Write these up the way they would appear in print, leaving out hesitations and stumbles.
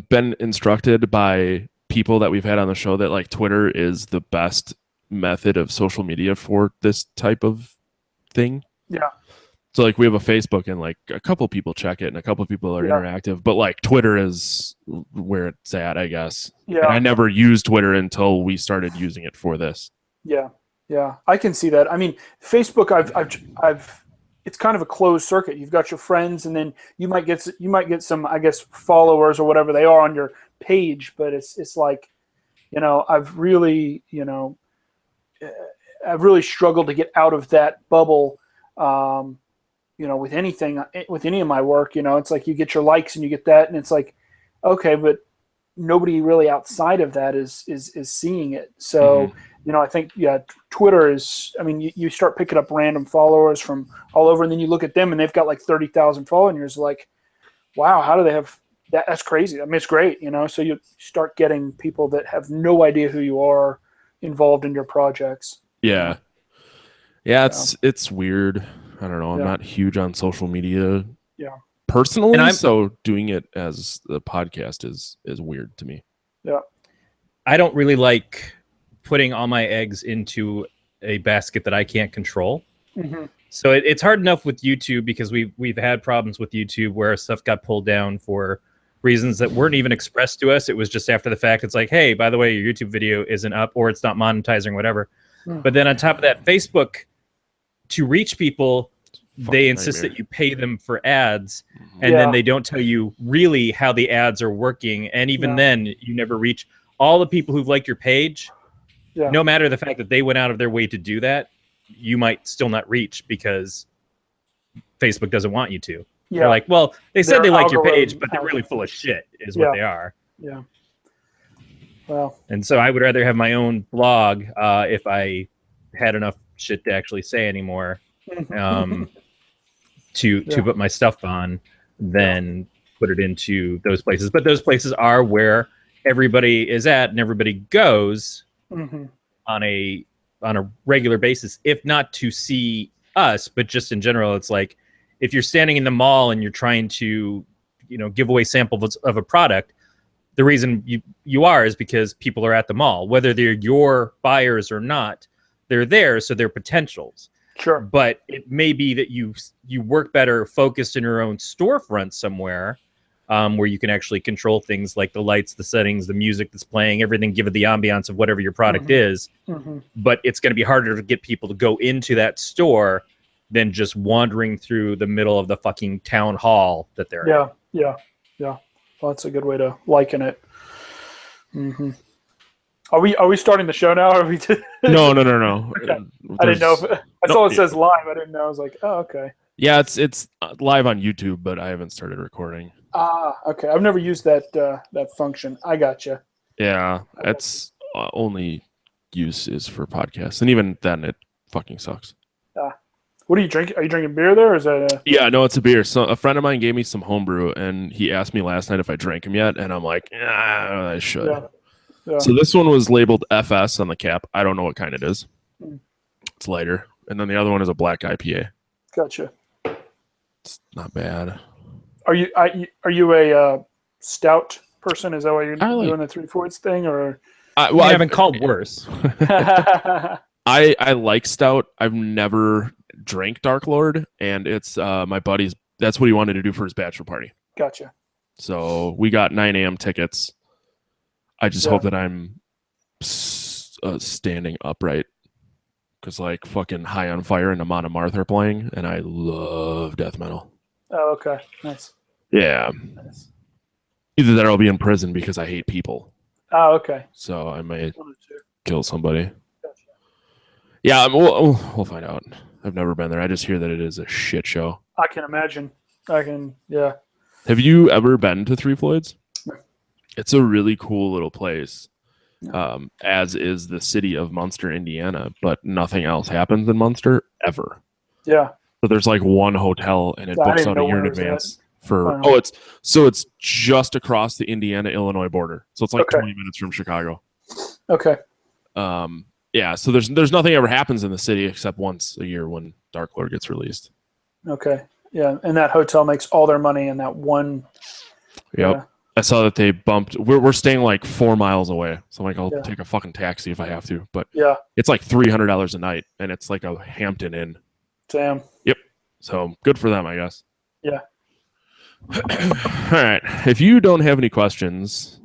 been instructed by people that we've had on the show that like Twitter is the best method of social media for this type of thing. Yeah. So like we have a Facebook and like a couple people check it and a couple people are interactive, but like Twitter is where it's at, I guess. Yeah. And I never used Twitter until we started using it for this. Yeah. Yeah. I can see that. I mean, Facebook, I've it's kind of a closed circuit. You've got your friends, and then you might get some, I guess, followers or whatever they are on your page. But it's like, I've really, I've really struggled to get out of that bubble. With anything, with any of my work, it's like you get your likes and you get that, and it's like, okay, but nobody really outside of that is seeing it. So, I think, Twitter is, I mean, you start picking up random followers from all over, and then you look at them and they've got like 30,000 followers. Like, wow, how do they have that? That's crazy. I mean, it's great, so you start getting people that have no idea who you are involved in your projects. Yeah. Yeah, it's weird. I don't know. I'm not huge on social media personally, and so doing it as the podcast is weird to me. Yeah. I don't really like putting all my eggs into a basket that I can't control. So it's hard enough with YouTube because we've had problems with YouTube where stuff got pulled down for reasons that weren't even expressed to us. It was just after the fact. It's like, hey, by the way, your YouTube video isn't up or it's not monetizing, whatever. But then on top of that, Facebook, to reach people, they insist that you pay them for ads, and then they don't tell you really how the ads are working. And even then, you never reach all the people who've liked your page. No matter the fact that they went out of their way to do that, you might still not reach because Facebook doesn't want you to. They're like, well, they said they like your page, but they're really full of shit is what they are. Yeah. Well, and so I would rather have my own blog if I had enough shit to actually say anymore to put my stuff on than put it into those places. But those places are where everybody is at and everybody goes on a regular basis, if not to see us, but just in general. It's like if you're standing in the mall and you're trying to give away samples of a product, the reason you are is because people are at the mall, whether they're your buyers or not. They're there, so they're potentials. Sure. But it may be that you work better focused in your own storefront somewhere, where you can actually control things like the lights, the settings, the music that's playing, everything, give it the ambiance of whatever your product is. But it's going to be harder to get people to go into that store than just wandering through the middle of the fucking town hall that they're in. Yeah. Well, that's a good way to liken it. Are we starting the show now? Or are we No. Okay. I didn't know. I saw it says live. I didn't know. I was like, oh, okay. Yeah, it's live on YouTube, but I haven't started recording. Okay. I've never used that function. I gotcha. Yeah, it's only use is for podcasts, and even then, it fucking sucks. What are you drinking? Are you drinking beer there, or is that? Yeah, no, it's a beer. So a friend of mine gave me some homebrew, and he asked me last night if I drank them yet, and I'm like, I should. Yeah. So this one was labeled FS on the cap. I don't know what kind it is. It's lighter, and then the other one is a black IPA. Gotcha. It's not bad. Are you a stout person? Is that why you're doing the Three Floyds thing, or? I haven't called worse. I like stout. I've never drank Dark Lord, and it's my buddy's. That's what he wanted to do for his bachelor party. Gotcha. So we got 9 a.m. tickets. I just hope that I'm standing upright, because like fucking High on Fire and Amon Amarth are playing, and I love death metal. Oh, okay, nice. Yeah. Nice. Either that or I'll be in prison because I hate people. Oh, okay. So I might kill somebody. Gotcha. Yeah, we'll find out. I've never been there. I just hear that it is a shit show. I can imagine. Yeah. Have you ever been to Three Floyds? No. It's a really cool little place, as is the city of Munster, Indiana, but nothing else happens in Munster ever. Yeah. So there's like one hotel, and it books out a year in advance. It's just across the Indiana-Illinois border. So it's like 20 minutes from Chicago. Okay. Yeah, so there's nothing ever happens in the city except once a year when Dark Lord gets released. Okay. Yeah, and that hotel makes all their money in that one. Yep. I saw that they bumped. We're staying like 4 miles away, so I'm like, I'll take a fucking taxi if I have to. But it's like $300 a night, and it's like a Hampton Inn. Damn. Yep. So good for them, I guess. Yeah. All right. If you don't have any questions,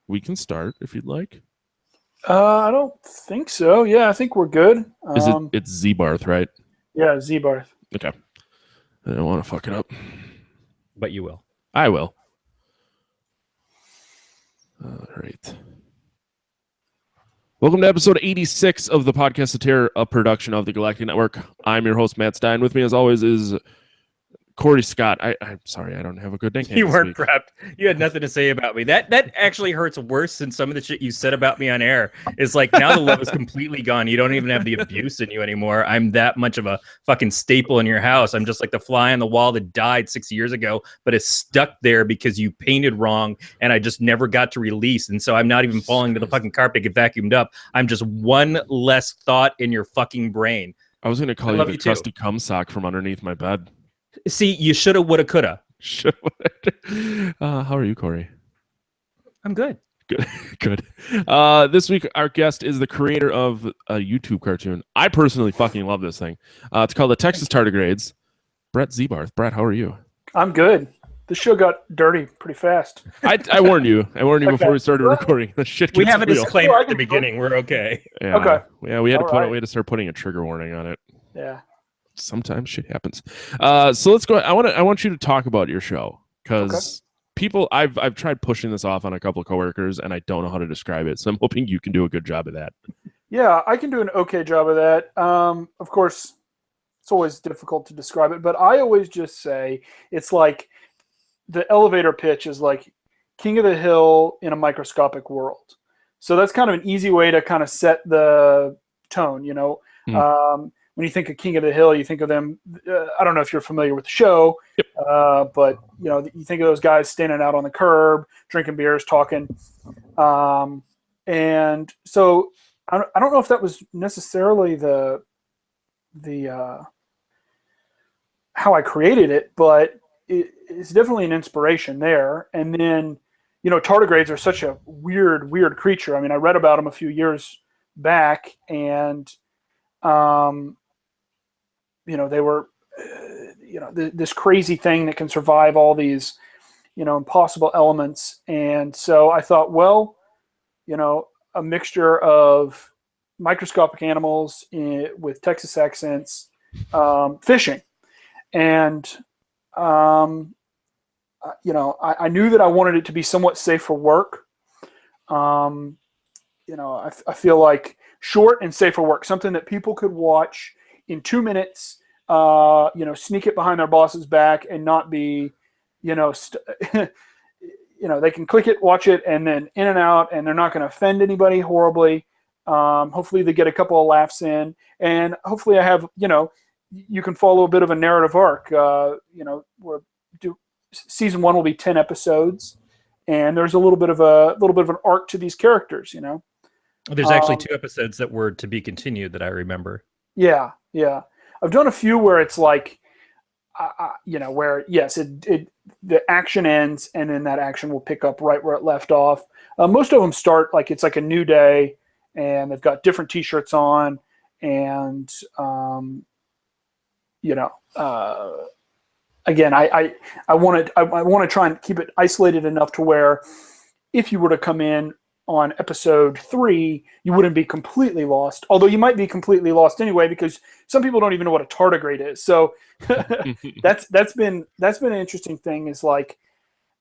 we can start if you'd like. I don't think so. Yeah, I think we're good. It's Ziebarth, right? Yeah, Ziebarth. Okay. I don't want to fuck it up. But you will. I will. All right. Welcome to episode 86 of the Podcast of Terror, a production of the Galactic Network. I'm your host, Matt Stein. With me, as always, is Corey Scott. I'm sorry, I don't have a good nickname. You weren't prepped. You had nothing to say about me. That actually hurts worse than some of the shit you said about me on air. It's like now the love is completely gone. You don't even have the abuse in you anymore. I'm that much of a fucking staple in your house. I'm just like the fly on the wall that died 6 years ago, but it's stuck there because you painted wrong and I just never got to release. And so I'm not even falling to the fucking carpet to get vacuumed up. I'm just one less thought in your fucking brain. I was going to call you the trusty cum sock from underneath my bed. See, you shoulda, woulda, coulda. How are you, Corey? I'm good. Good. This week, our guest is the creator of a YouTube cartoon. I personally fucking love this thing. It's called the Texas Tardigrades. Brett Ziebarth. Brett, how are you? I'm good. The show got dirty pretty fast. I warned you. Before we started recording. The shit gets we have a real. disclaimer at the beginning. We're okay. Yeah. Okay. Yeah, we had to start putting a trigger warning on it. Yeah. Sometimes shit happens. So let's go. I want you to talk about your show because people. I've tried pushing this off on a couple of coworkers and I don't know how to describe it. So I'm hoping you can do a good job of that. Yeah, I can do an okay job of that. Of course, it's always difficult to describe it, but I always just say it's like the elevator pitch is like King of the Hill in a microscopic world. So that's kind of an easy way to kind of set the tone. You know. When you think of King of the Hill, you think of them. I don't know if you're familiar with the show, but you know you think of those guys standing out on the curb, drinking beers, talking, and so I don't know if that was necessarily the how I created it, but it's definitely an inspiration there. And then you know tardigrades are such a weird creature. I mean, I read about them a few years back, and you know, they were, you know, this crazy thing that can survive all these, you know, impossible elements. And so I thought, well, you know, a mixture of microscopic animals with Texas accents, fishing. And, you know, I knew that I wanted it to be somewhat safe for work. You know, I feel like short and safe for work, something that people could watch in 2 minutes, you know, sneak it behind their boss's back and not be, you know, you know, they can click it, watch it, and then in and out, and they're not going to offend anybody horribly. Hopefully they get a couple of laughs in, and hopefully I have, you know, you can follow a bit of a narrative arc. You know, season 1 will be 10 episodes, and there's a little bit of an arc to these characters, you know. There's actually 2 episodes that were to be continued that I remember. Yeah. I've done a few where it's like, you know, where yes, the action ends and then that action will pick up right where it left off. Most of them start like it's like a new day and they've got different T-shirts on, and you know, again, I want to try and keep it isolated enough to where if you were to come in on episode 3, you wouldn't be completely lost. Although you might be completely lost anyway, because some people don't even know what a tardigrade is. So that's been an interesting thing. Is like,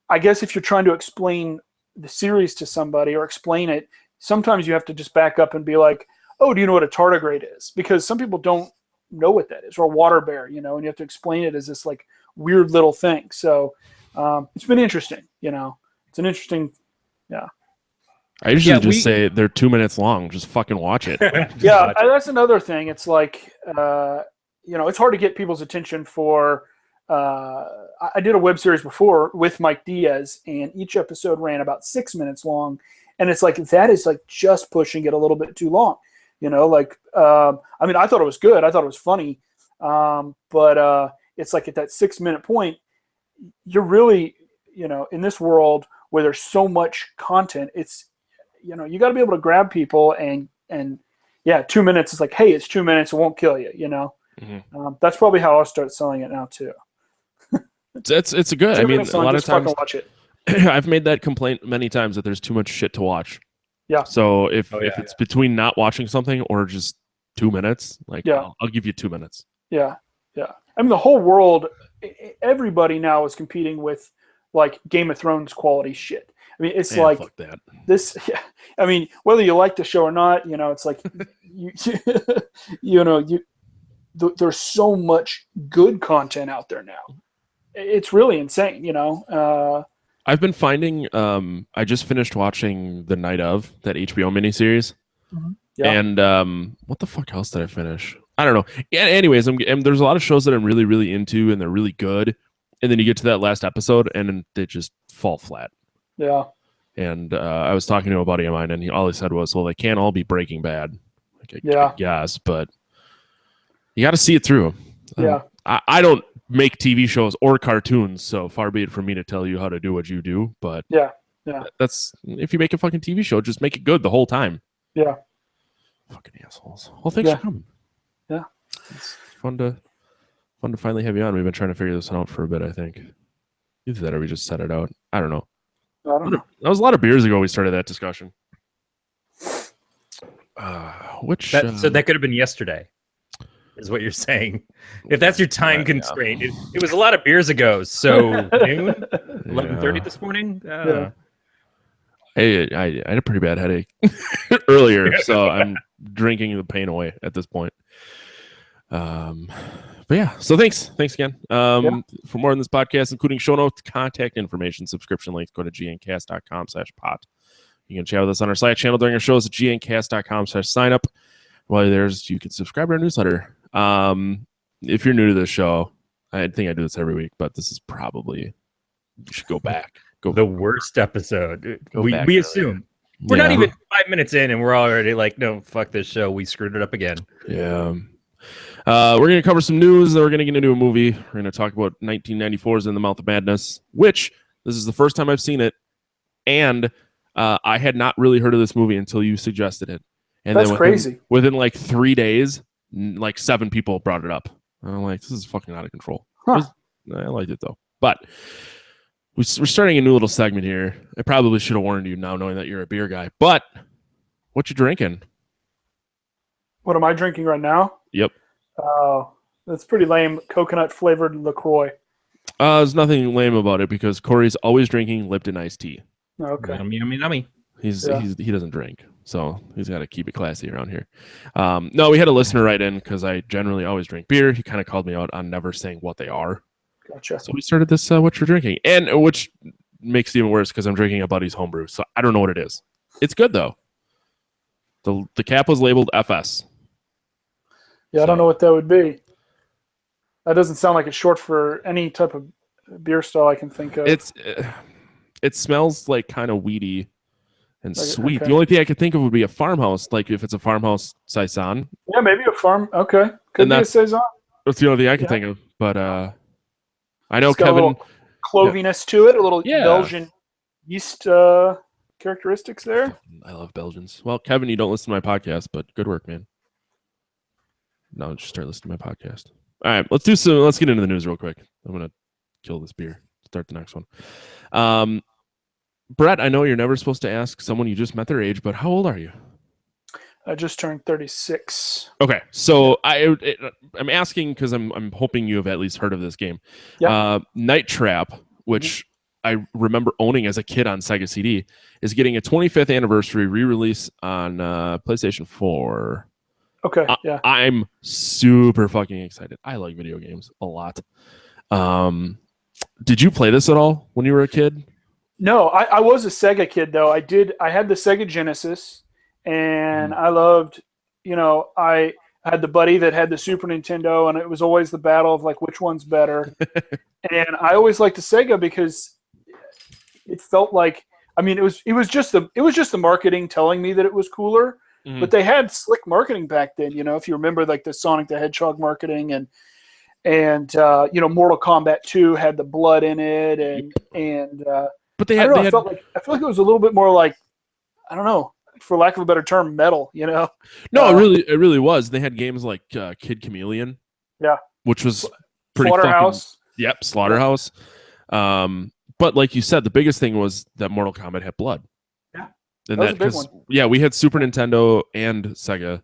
I guess if you're trying to explain the series to somebody or explain it, sometimes you have to just back up and be like, "Oh, do you know what a tardigrade is?" Because some people don't know what that is, or a water bear, you know, and you have to explain it as this like weird little thing. So it's been interesting. You know, it's an interesting, yeah. I usually just say they're 2 minutes long. Just fucking watch it. Yeah, that's another thing. It's like, you know, it's hard to get people's attention for. I did a web series before with Mike Diaz, and each episode ran about 6 minutes long. And it's like, that is like just pushing it a little bit too long. You know, like, I mean, I thought it was good. I thought it was funny. But it's like at that 6 minute point, you're really, you know, in this world where there's so much content. It's, you got to be able to grab people and 2 minutes is like, hey, it's 2 minutes, it won't kill you. Mm-hmm. That's probably how I'll start selling it now too. It's a good. I mean, a lot of times watch it. I've made that complaint many times that there's too much shit to watch. Yeah. So if it's between not watching something or just 2 minutes, I'll give you 2 minutes. Yeah. Yeah. I mean, the whole world, everybody now is competing with like Game of Thrones quality shit. I mean, it's like fuck that. This. Yeah. I mean, whether you like the show or not, it's like there's so much good content out there now. It's really insane. I've been finding. I just finished watching The Night Of, that HBO miniseries. Mm-hmm. Yeah. And what the fuck else did I finish? I don't know. Yeah, anyways, there's a lot of shows that I'm really, really into, and they're really good. And then you get to that last episode, and they just fall flat. Yeah. And I was talking to a buddy of mine, and all he said was, "Well, they can't all be Breaking Bad." I guess, but you got to see it through. Yeah. I don't make TV shows or cartoons, so far be it from me to tell you how to do what you do. But that's if you make a fucking TV show, just make it good the whole time. Yeah. Fucking assholes. Well, thanks for coming. Yeah. It's fun to finally have you on. We've been trying to figure this out for a bit, I think. Either that or we just set it out. I don't know. That was a lot of beers ago we started that discussion. So that could have been yesterday, is what you're saying. If that's your time constraint. Yeah. It was a lot of beers ago. So noon? 11:30 this morning? Hey, I had a pretty bad headache earlier, so I'm drinking the pain away at this point. But yeah, so thanks again. For more on this podcast, including show notes, contact information, subscription links, go to gncast.com/pot. You can chat with us on our Slack channel during our shows at gncast.com/signup. While you're there, you can subscribe to our newsletter. If you're new to this show, I think I do this every week, but this is probably, you should go back. The worst episode. We assume. We're not even 5 minutes in, and we're already like, no, fuck this show. We screwed it up again. Yeah. We're going to cover some news. Then we're going to get into a movie. We're going to talk about 1994's In the Mouth of Madness, which this is the first time I've seen it. And I had not really heard of this movie until you suggested it. And that's crazy. Within like 3 days, like 7 people brought it up. And I'm like, this is fucking out of control. Huh. I liked it, though. But we're starting a new little segment here. I probably should have warned you now, knowing that you're a beer guy. But what you drinking? What am I drinking right now? Yep. Oh, that's pretty lame. Coconut flavored LaCroix. There's nothing lame about it because Corey's always drinking Lipton iced tea. Okay. Yummy. He doesn't drink, so he's got to keep it classy around here. No, we had a listener write in because I generally always drink beer. He kind of called me out on never saying what they are. Gotcha. So we started this what you're drinking, and which makes it even worse because I'm drinking a buddy's homebrew, so I don't know what it is. It's good though. The cap was labeled FS. Yeah, I don't know what that would be. That doesn't sound like it's short for any type of beer style I can think of. It smells like kind of weedy and sweet. Okay. The only thing I could think of would be a farmhouse, like if it's a farmhouse saison. Yeah, maybe a farm. Okay, could be a saison. That's the only thing I can think of. But I know it's got Kevin. A little cloviness to it, a little Belgian yeast characteristics there. I love Belgians. Well, Kevin, you don't listen to my podcast, but good work, man. Now just start listening to my podcast. All right, let's get into the news real quick. I'm gonna kill this beer. Start the next one. Brett, I know you're never supposed to ask someone you just met their age, but how old are you? I just turned 36. Okay, so I'm asking because I'm hoping you have at least heard of this game. Yeah. Night Trap, which I remember owning as a kid on Sega CD, is getting a 25th anniversary re-release on PlayStation 4. Okay, yeah. I'm super fucking excited. I like video games a lot. Did you play this at all when you were a kid? No, I was a Sega kid though. I had the Sega Genesis, and I loved. I had the buddy that had the Super Nintendo, and it was always the battle of like which one's better. And I always liked the Sega because it felt like. I mean, it was just the marketing telling me that it was cooler. Mm-hmm. But they had slick marketing back then. If you remember, like the Sonic the Hedgehog marketing and Mortal Kombat 2 had the blood in it, and But they I had, don't know. they I had feel like it was a little bit more like, I don't know, for lack of a better term, metal. You know? no, it really was. They had games like Kid Chameleon, Yeah. which was pretty Slaughterhouse. Yep, Slaughterhouse. But like you said, the biggest thing was that Mortal Kombat had blood. Yeah, and that was a big one. Yeah, we had Super Nintendo and Sega.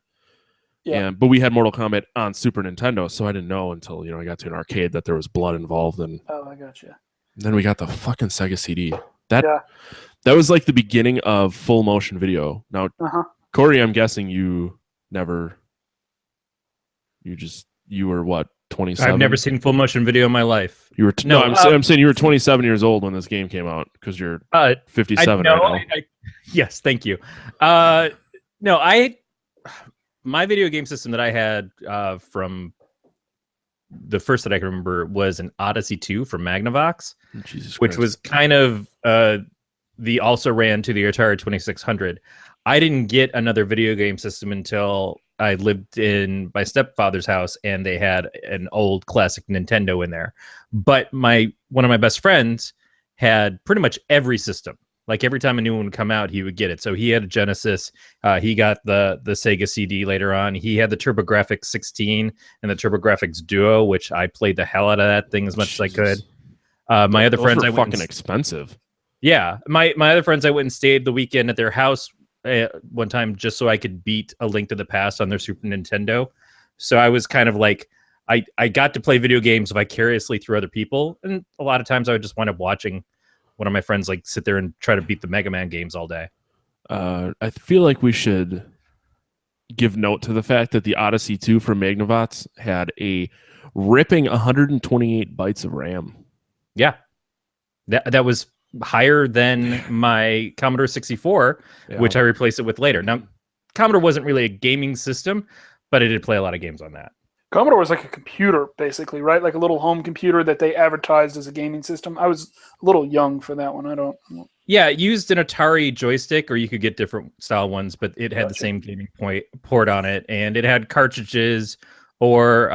Yeah. But we had Mortal Kombat on Super Nintendo, so I didn't know until I got to an arcade that there was blood involved, and I gotcha. then we got the fucking Sega CD. That was like the beginning of full motion video. Now, Corey, I'm guessing you never. You were what, 27? I've never seen full motion video in my life. You were I'm saying you were 27 years old when this game came out because you're 57 right now. Yes, thank you. My video game system that I had from the first that I can remember was an Odyssey 2 from Magnavox, which was kind of the also ran to the Atari 2600. I didn't get another video game system until I lived in my stepfather's house, and they had an old classic Nintendo in there. But one of my best friends had pretty much every system. Like every time a new one would come out, he would get it. So he had a Genesis. He got the Sega CD later on. He had the TurboGrafx 16 and the TurboGrafx Duo, which I played the hell out of that thing as much as I could. My other friends, were fucking expensive. Yeah, my other friends, I went and stayed the weekend at their house one time just so I could beat A Link to the Past on their Super Nintendo. So I was kind of like, I got to play video games vicariously through other people, and a lot of times I would just wind up watching one of my friends like sit there and try to beat the Mega Man games all day. I feel like we should give note to the fact that the Odyssey 2 from Magnavox had a ripping 128 bytes of RAM. Yeah, that was higher than my Commodore 64, which I replaced it with later. Now, Commodore wasn't really a gaming system, but it did play a lot of games on that. Commodore was like a computer, basically, right? Like a little home computer that they advertised as a gaming system. I was a little young for that one. Yeah, it used an Atari joystick, or you could get different style ones, but it had the same gaming port on it, and it had cartridges, or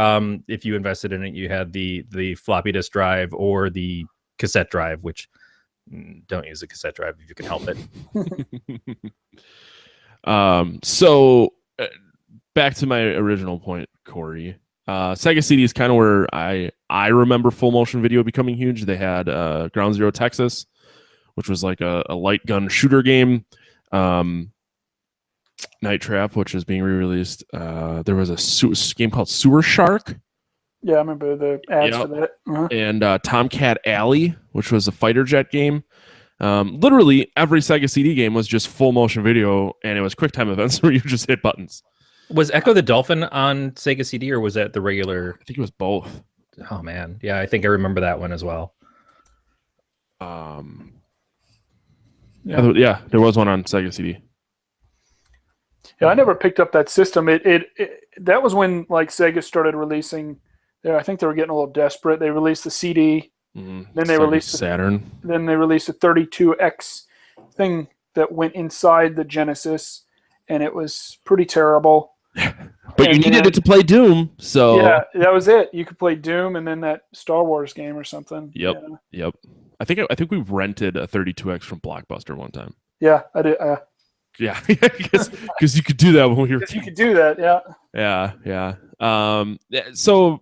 if you invested in it, you had the floppy disk drive or the cassette drive, which don't use a cassette drive if you can help it. So back to my original point, Corey. Sega CD is kind of where I remember full motion video becoming huge. They had Ground Zero Texas, which was like a light gun shooter game. Night Trap, which is being re-released. There was a game called Sewer Shark. Yeah, I remember the ads for that. And Tomcat Alley, which was a fighter jet game. Literally every Sega CD game was just full motion video, and it was QuickTime events where you just hit buttons. Was Echo the Dolphin on Sega CD, or was that the regular? I think it was both. Oh man, yeah, I think I remember that one as well. Yeah, there was one on Sega CD. Yeah, I never picked up that system. That was when like Sega started releasing. I think they were getting a little desperate. They released the CD, then they released Saturn. Then they released a 32X thing that went inside the Genesis, and it was pretty terrible. But you needed it to play Doom, so yeah, that was it. You could play Doom and then that Star Wars game or something. Yep. I think we rented a 32X from Blockbuster one time. Yeah, I did. Yeah, because you could do that when we were. You could do that. Yeah. So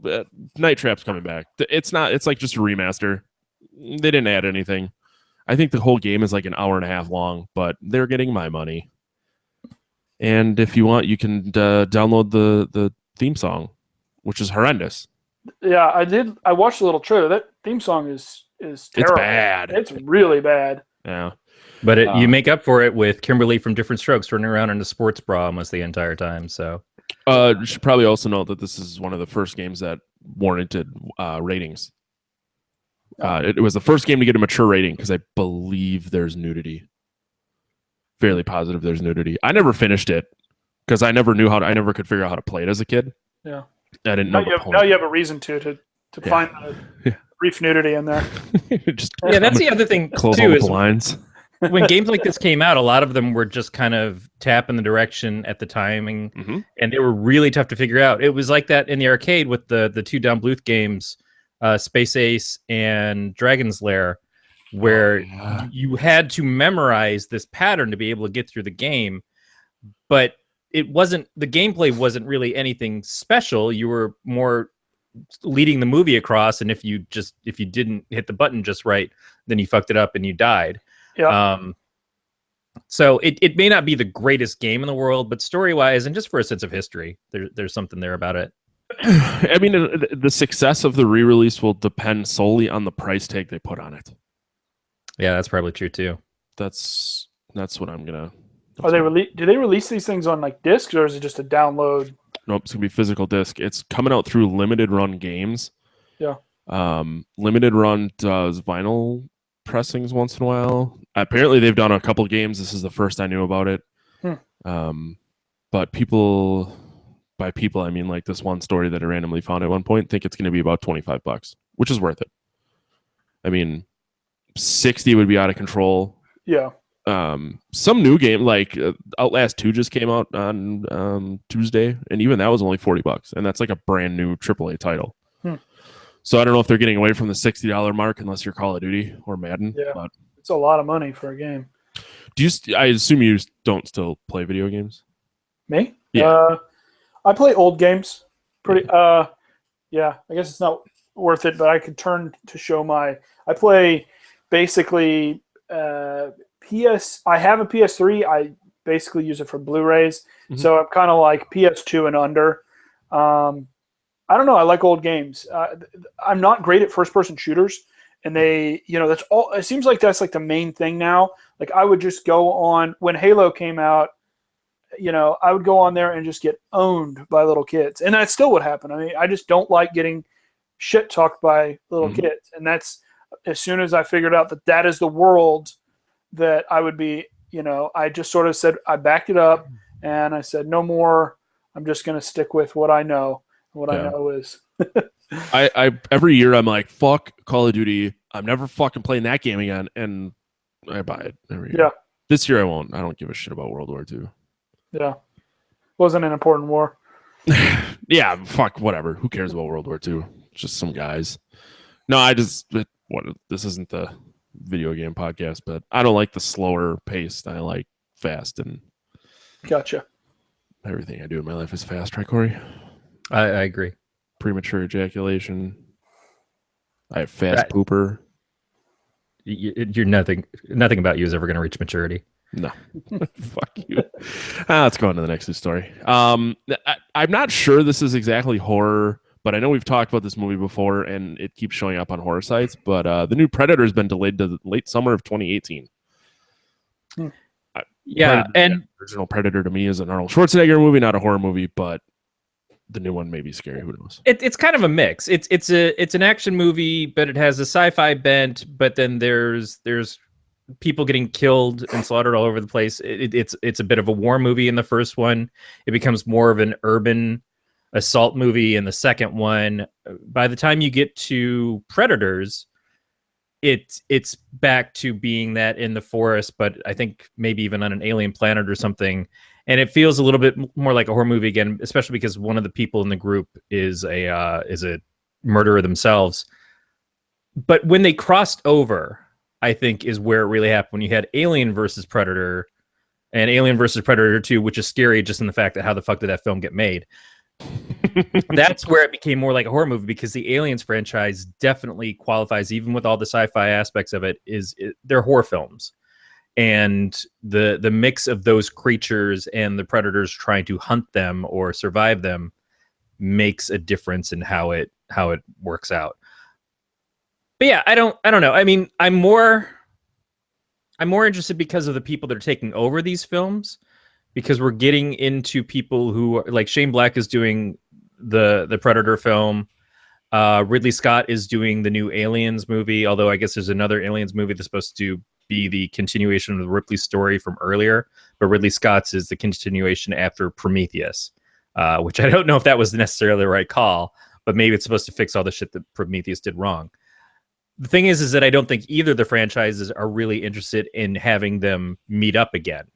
Night Trap's coming back. It's like just a remaster. They didn't add anything. I think the whole game is like an hour and a half long, but they're getting my money. And if you want, you can download the theme song, which is horrendous. Yeah, I did. I watched a little trailer. That theme song is terrible. It's bad. It's really bad. Yeah. But you make up for it with Kimberly from Different Strokes running around in a sports bra almost the entire time. So you should probably also note that this is one of the first games that warranted ratings. It was the first game to get a mature rating because I believe there's nudity. Fairly positive there's nudity. I never finished it because I never could figure out how to play it as a kid. Yeah. I didn't know. Now you have a reason to find the brief nudity in there. That's the other thing close too, all the is blinds. When games like this came out, a lot of them were just kind of tapping the direction at the timing, and they were really tough to figure out. It was like that in the arcade with the two Don Bluth games, Space Ace and Dragon's Lair, where you had to memorize this pattern to be able to get through the game, but it wasn't, the gameplay wasn't really anything special. You were more leading the movie across, and if you didn't hit the button just right, then you fucked it up and you died. So it may not be the greatest game in the world, but story-wise and just for a sense of history, there's something there about it. I mean, the success of the re-release will depend solely on the price tag they put on it. Yeah, that's probably true too. That's what I'm gonna. Do they release these things on like discs, or is it just a download? Nope, it's gonna be physical disc. It's coming out through Limited Run Games. Yeah. Limited Run does vinyl pressings once in a while. Apparently, they've done a couple games. This is the first I knew about it. But by people, I mean like this one story that I randomly found at one point, think it's going to be about $25, which is worth it. I mean, 60 would be out of control. Yeah. Some new game like Outlast 2 just came out on Tuesday, and even that was only $40, and that's like a brand new AAA title. So I don't know if they're getting away from the $60 mark unless you're Call of Duty or Madden. Yeah, but it's a lot of money for a game. I assume you don't still play video games? Me? Yeah. I play old games. Yeah, I guess it's not worth it, but I could turn to show I play basically I have a PS3. I basically use it for Blu-rays. So I'm kind of like PS2 and under. I don't know. I like old games. I'm not great at first-person shooters, and that's all. It seems like that's like the main thing now. Like I would just go on when Halo came out. I would go on there and just get owned by little kids, and that still would happen. I mean, I just don't like getting shit talked by little kids, and that's as soon as I figured out that is the world that I would be. I just sort of said I backed it up, and I said no more. I'm just going to stick with what I know. What I know is I every year I'm like, fuck Call of Duty. I'm never fucking playing that game again, and I buy it every year. Yeah. This year I won't. I don't give a shit about World War II. Yeah. Wasn't an important war. Yeah, fuck whatever. Who cares about World War II? Just some guys. No, this isn't the video game podcast, but I don't like the slower pace. I like fast, and Gotcha. Everything I do in my life is fast, right, Corey? I agree. Premature ejaculation. I have fast pooper. You're nothing about you is ever going to reach maturity. No. Fuck you. Let's go on to the next news story. I'm not sure this is exactly horror, but I know we've talked about this movie before, and it keeps showing up on horror sites. But the new Predator has been delayed to the late summer of 2018. Yeah, and the original Predator to me is an Arnold Schwarzenegger movie, not a horror movie, but the new one may be scary. Who knows? It's kind of a mix. It's an action movie, but it has a sci-fi bent. But then there's people getting killed and slaughtered all over the place. It's a bit of a war movie in the first one. It becomes more of an urban assault movie in the second one. By the time you get to Predators, it's back to being that in the forest, but I think maybe even on an alien planet or something. And it feels a little bit more like a horror movie again, especially because one of the people in the group is a murderer themselves. But when they crossed over, I think is where it really happened. When you had Alien versus Predator and Alien versus Predator 2, which is scary just in the fact that how the fuck did that film get made? That's where it became more like a horror movie, because the Aliens franchise definitely qualifies, even with all the sci-fi aspects of it, they're horror films. And the mix of those creatures and the predators trying to hunt them or survive them makes a difference in how it works out. But yeah, I don't know. I mean, I'm more interested because of the people that are taking over these films, because we're getting into people who are, like Shane Black is doing the Predator film. Ridley Scott is doing the new Aliens movie, although I guess there's another Aliens movie that's supposed to be the continuation of the Ripley story from earlier, but Ridley Scott's is the continuation after Prometheus, which I don't know if that was necessarily the right call, but maybe it's supposed to fix all the shit that Prometheus did wrong. The thing is that I don't think either of the franchises are really interested in having them meet up again.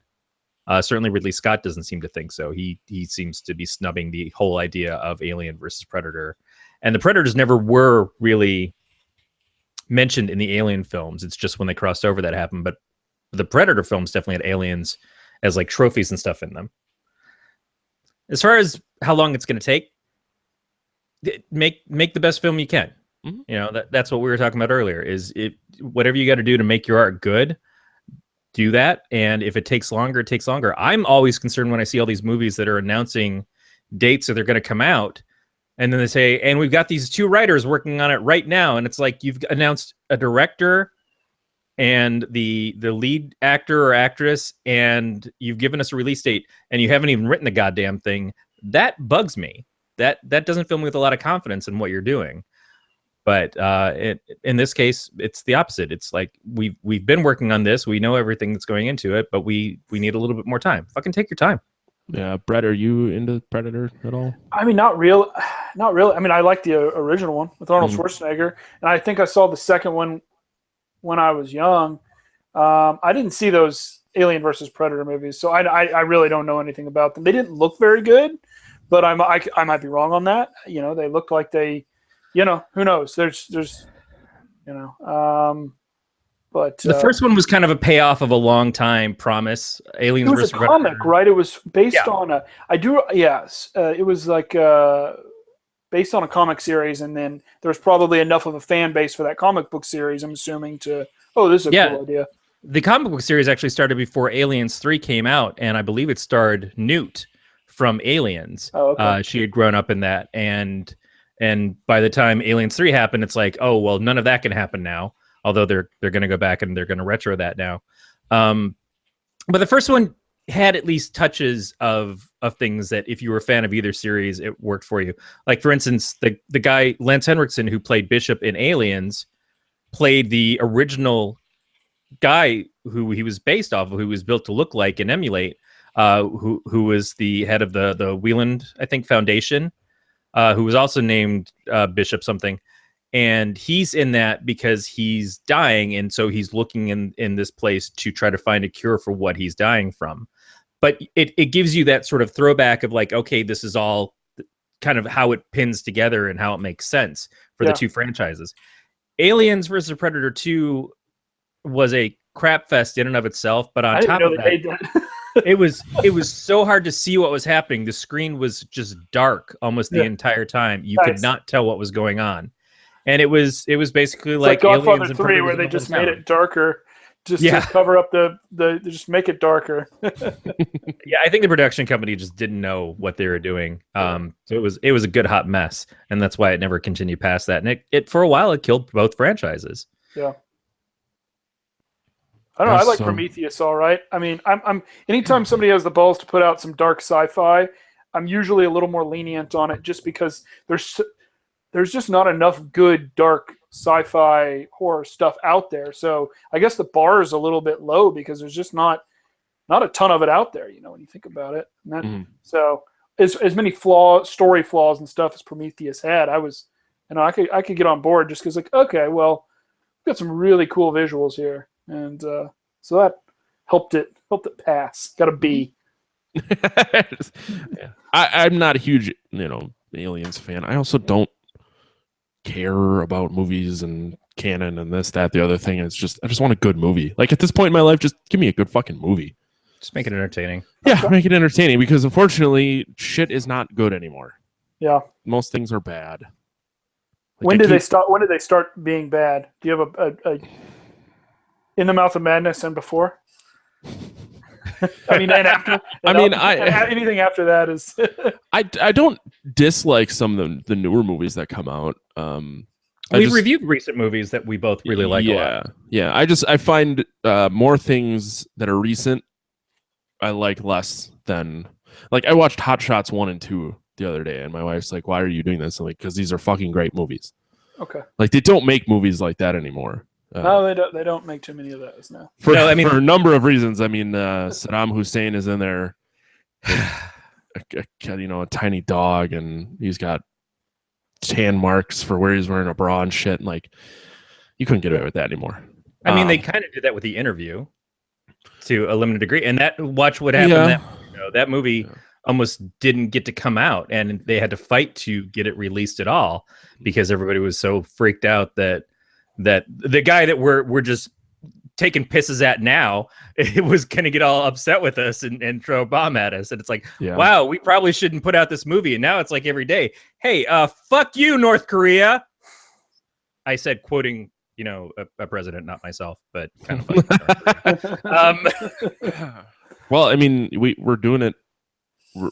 Certainly Ridley Scott doesn't seem to think so. He seems to be snubbing the whole idea of Alien versus Predator. And the Predators never were really mentioned in the Alien films. It's just when they crossed over that happened. But the Predator films definitely had aliens as like trophies and stuff in them. As far as how long it's going to take, make the best film you can. Mm-hmm. You know, that's what we were talking about earlier. Is it whatever you got to do to make your art good, do that. And if it takes longer, it takes longer. I'm always concerned when I see all these movies that are announcing dates that they're going to come out, and then they say, and we've got these 2 writers working on it right now, and it's like you've announced a director and the lead actor or actress, and you've given us a release date, and you haven't even written the goddamn thing. That bugs me. That doesn't fill me with a lot of confidence in what you're doing. But in this case, it's the opposite. It's like we've been working on this. We know everything that's going into it, but we need a little bit more time. Fucking take your time. Yeah, Brett, are you into Predator at all? I mean, not really. I mean, I like the original one with Arnold Schwarzenegger, and I think I saw the second one when I was young. I didn't see those Alien versus Predator movies, so I really don't know anything about them. They didn't look very good, but I might be wrong on that. You know, they looked like they, you know, who knows? There's you know, but the first one was kind of a payoff of a long time promise. Aliens versus Predator. It was a comic, right? It was based on a. It was like based on a comic series, and then there was probably enough of a fan base for that comic book series, I'm assuming, to this is a cool idea. The comic book series actually started before Aliens 3 came out, and I believe it starred Newt from Aliens. Oh, okay. She had grown up in that, and by the time Aliens 3 happened, it's like, oh well, none of that can happen now. Although they're going to go back and they're going to retro that now. But the first one had at least touches of things that if you were a fan of either series, it worked for you. Like, for instance, the guy, Lance Henriksen, who played Bishop in Aliens, played the original guy who he was based off of, who was built to look like and emulate, who was the head of the Wieland, I think, Foundation, who was also named Bishop something. And he's in that because he's dying, and so he's looking in this place to try to find a cure for what he's dying from. But it gives you that sort of throwback of like, okay, this is all kind of how it pins together and how it makes sense for the 2 franchises. Aliens versus Predator 2 was a crap fest in and of itself, but on top of that, it was so hard to see what was happening. The screen was just dark almost the entire time. You could not tell what was going on. And it was basically like Godfather 3, where they just made it darker, just to cover up the just make it darker. Yeah, I think the production company just didn't know what they were doing. So it was a good hot mess, and that's why it never continued past that. And it for a while it killed both franchises. Yeah. I don't know. I like Prometheus, all right. I mean, I'm anytime somebody has the balls to put out some dark sci-fi, I'm usually a little more lenient on it, just because there's just not enough good dark sci-fi horror stuff out there. So I guess the bar is a little bit low because there's just not a ton of it out there, you know, when you think about it. So as many story flaws and stuff as Prometheus had, I could get on board just because, like, okay, well, we've got some really cool visuals here, and so that helped it pass. Got a B. I'm not a huge, Aliens fan. I also don't care about movies and canon and this, that, the other thing. It's just, I just want a good movie. Like, at this point in my life, just give me a good fucking movie. Just make it entertaining. Yeah, make it entertaining, because unfortunately, shit is not good anymore. Yeah. Most things are bad. Like, when did they start being bad? Do you have a In the Mouth of Madness and before? I mean, and after. Anything after that is. I don't dislike some of the newer movies that come out. We've reviewed recent movies that we both really like a lot. Yeah. I find more things that are recent I like less than, like, I watched Hot Shots 1 and 2 the other day, and my wife's like, "Why are you doing this?" I'm like, "Because these are fucking great movies." Okay. Like, they don't make movies like that anymore. No, they don't make too many of those now. For a number of reasons. I mean, Saddam Hussein is in there, a tiny dog, and he's got tan marks for where he's wearing a bra and shit. And, like, you couldn't get away with that anymore. I mean, they kind of did that with The Interview to a limited degree, and watch what happened. That movie almost didn't get to come out, and they had to fight to get it released at all because everybody was so freaked out that that the guy that we're just taking pisses at now, it was going to get all upset with us and throw a bomb at us. And it's like, wow, we probably shouldn't put out this movie. And now it's like every day, hey, fuck you, North Korea. I said, quoting, you know, a president, not myself, but kind of funny. Well, I mean, we're doing it.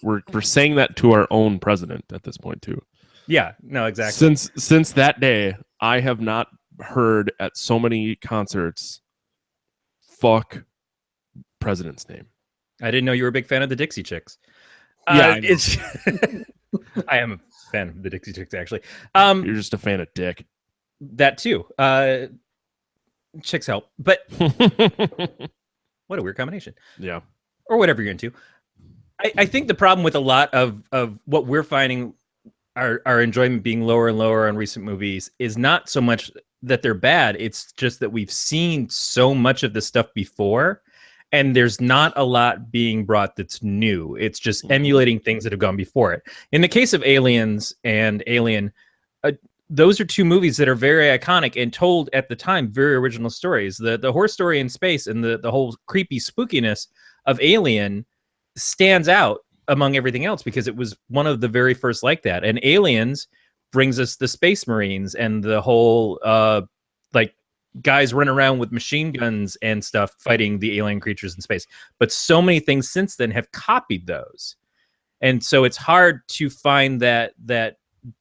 We're saying that to our own president at this point too. Yeah, no, exactly. Since that day, I have not heard at so many concerts, fuck president's name. I didn't know you were a big fan of the Dixie Chicks. Yeah, I am a fan of the Dixie Chicks, actually. You're just a fan of Dick. That too. Chicks help, but what a weird combination. Yeah. Or whatever you're into. I think the problem with a lot of what we're finding our enjoyment being lower and lower on recent movies is not so much that they're bad. It's just that we've seen so much of this stuff before, and there's not a lot being brought that's new. It's just emulating things that have gone before it. In the case of Aliens and Alien, those are two movies that are very iconic and told at the time very original stories. The horror story in space and the whole creepy spookiness of Alien stands out among everything else because it was one of the very first like that. And Aliens brings us the Space Marines and the whole like guys running around with machine guns and stuff fighting the alien creatures in space. But so many things since then have copied those. And so it's hard to find that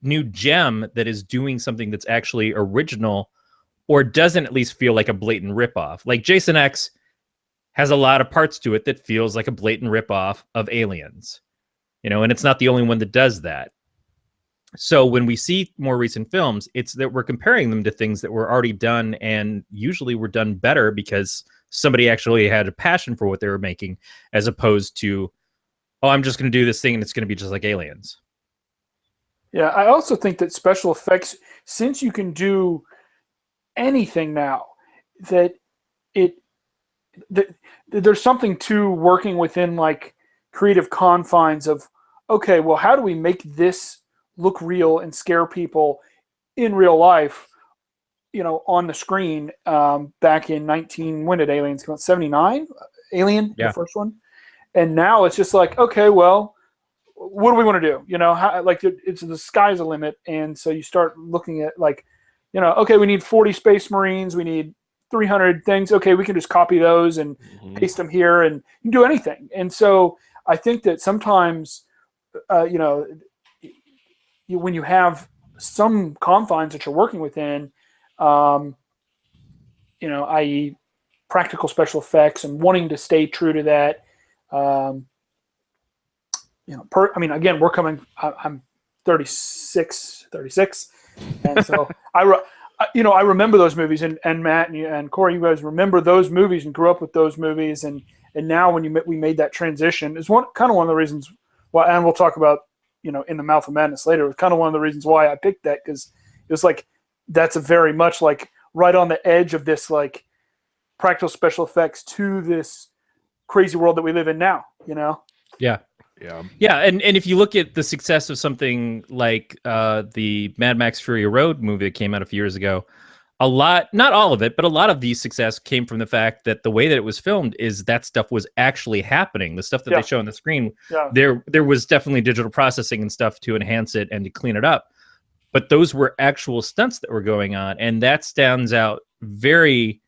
new gem that is doing something that's actually original or doesn't at least feel like a blatant ripoff. Like Jason X has a lot of parts to it that feels like a blatant ripoff of Aliens, you know, and it's not the only one that does that. So when we see more recent films, it's that we're comparing them to things that were already done and usually were done better because somebody actually had a passion for what they were making, as opposed to, oh, I'm just going to do this thing and it's going to be just like Aliens. Yeah, I also think that special effects, since you can do anything now, that there's something to working within like creative confines of, okay, well, how do we make this look real and scare people in real life, you know, on the screen? Back in when did Aliens come out? 79? Alien, yeah. The first one. And now it's just like, okay, well, what do we want to do? You know, it's the sky's the limit. And so you start looking at like, you know, okay, we need 40 Space Marines. We need 300 things. Okay, we can just copy those and paste them here, and you can do anything. And so I think that sometimes, you know, when you have some confines that you're working within, you know, i.e. practical special effects and wanting to stay true to that, you know, I mean, again, I'm 36, and so you know, I remember those movies, and Matt and Corey, you guys remember those movies and grew up with those movies, and now when we made that transition, is one of the reasons why, and we'll talk about, you know, In the Mouth of Madness later. It was kind of one of the reasons why I picked that, because it was like that's a very much like right on the edge of this like practical special effects to this crazy world that we live in now, you know? Yeah. Yeah, and if you look at the success of something like the Mad Max Fury Road movie that came out a few years ago, a lot, not all of it, but a lot of the success came from the fact that the way that it was filmed is that stuff was actually happening. The stuff that they show on the screen, there was definitely digital processing and stuff to enhance it and to clean it up. But those were actual stunts that were going on, and that stands out very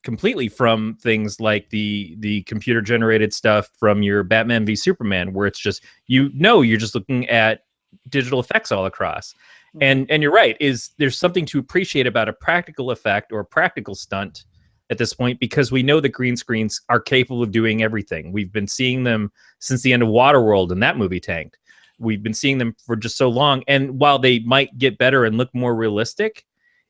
completely from things like the computer generated stuff from your Batman v Superman, where it's just, you know, you're just looking at digital effects all across. And you're right, there's something to appreciate about a practical effect or a practical stunt at this point, because we know that green screens are capable of doing everything. We've been seeing them since the end of Waterworld, and that movie tanked. We've been seeing them for just so long, and while they might get better and look more realistic,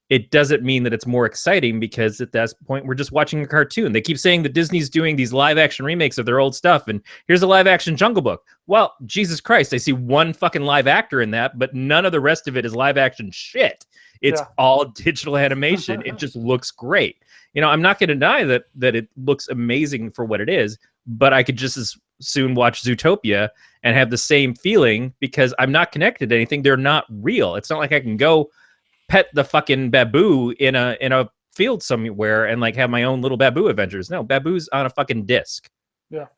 it doesn't mean that it's more exciting, because at that point we're just watching a cartoon. They keep saying that Disney's doing these live action remakes of their old stuff, and here's a live action Jungle Book. Well, Jesus Christ, I see one fucking live actor in that, but none of the rest of it is live action shit. It's all digital animation. It just looks great. You know, I'm not going to deny that it looks amazing for what it is, but I could just as soon watch Zootopia and have the same feeling, because I'm not connected to anything. They're not real. It's not like I can go pet the fucking baboo in a field somewhere and like have my own little baboo adventures. No, baboo's on a fucking disc. Yeah,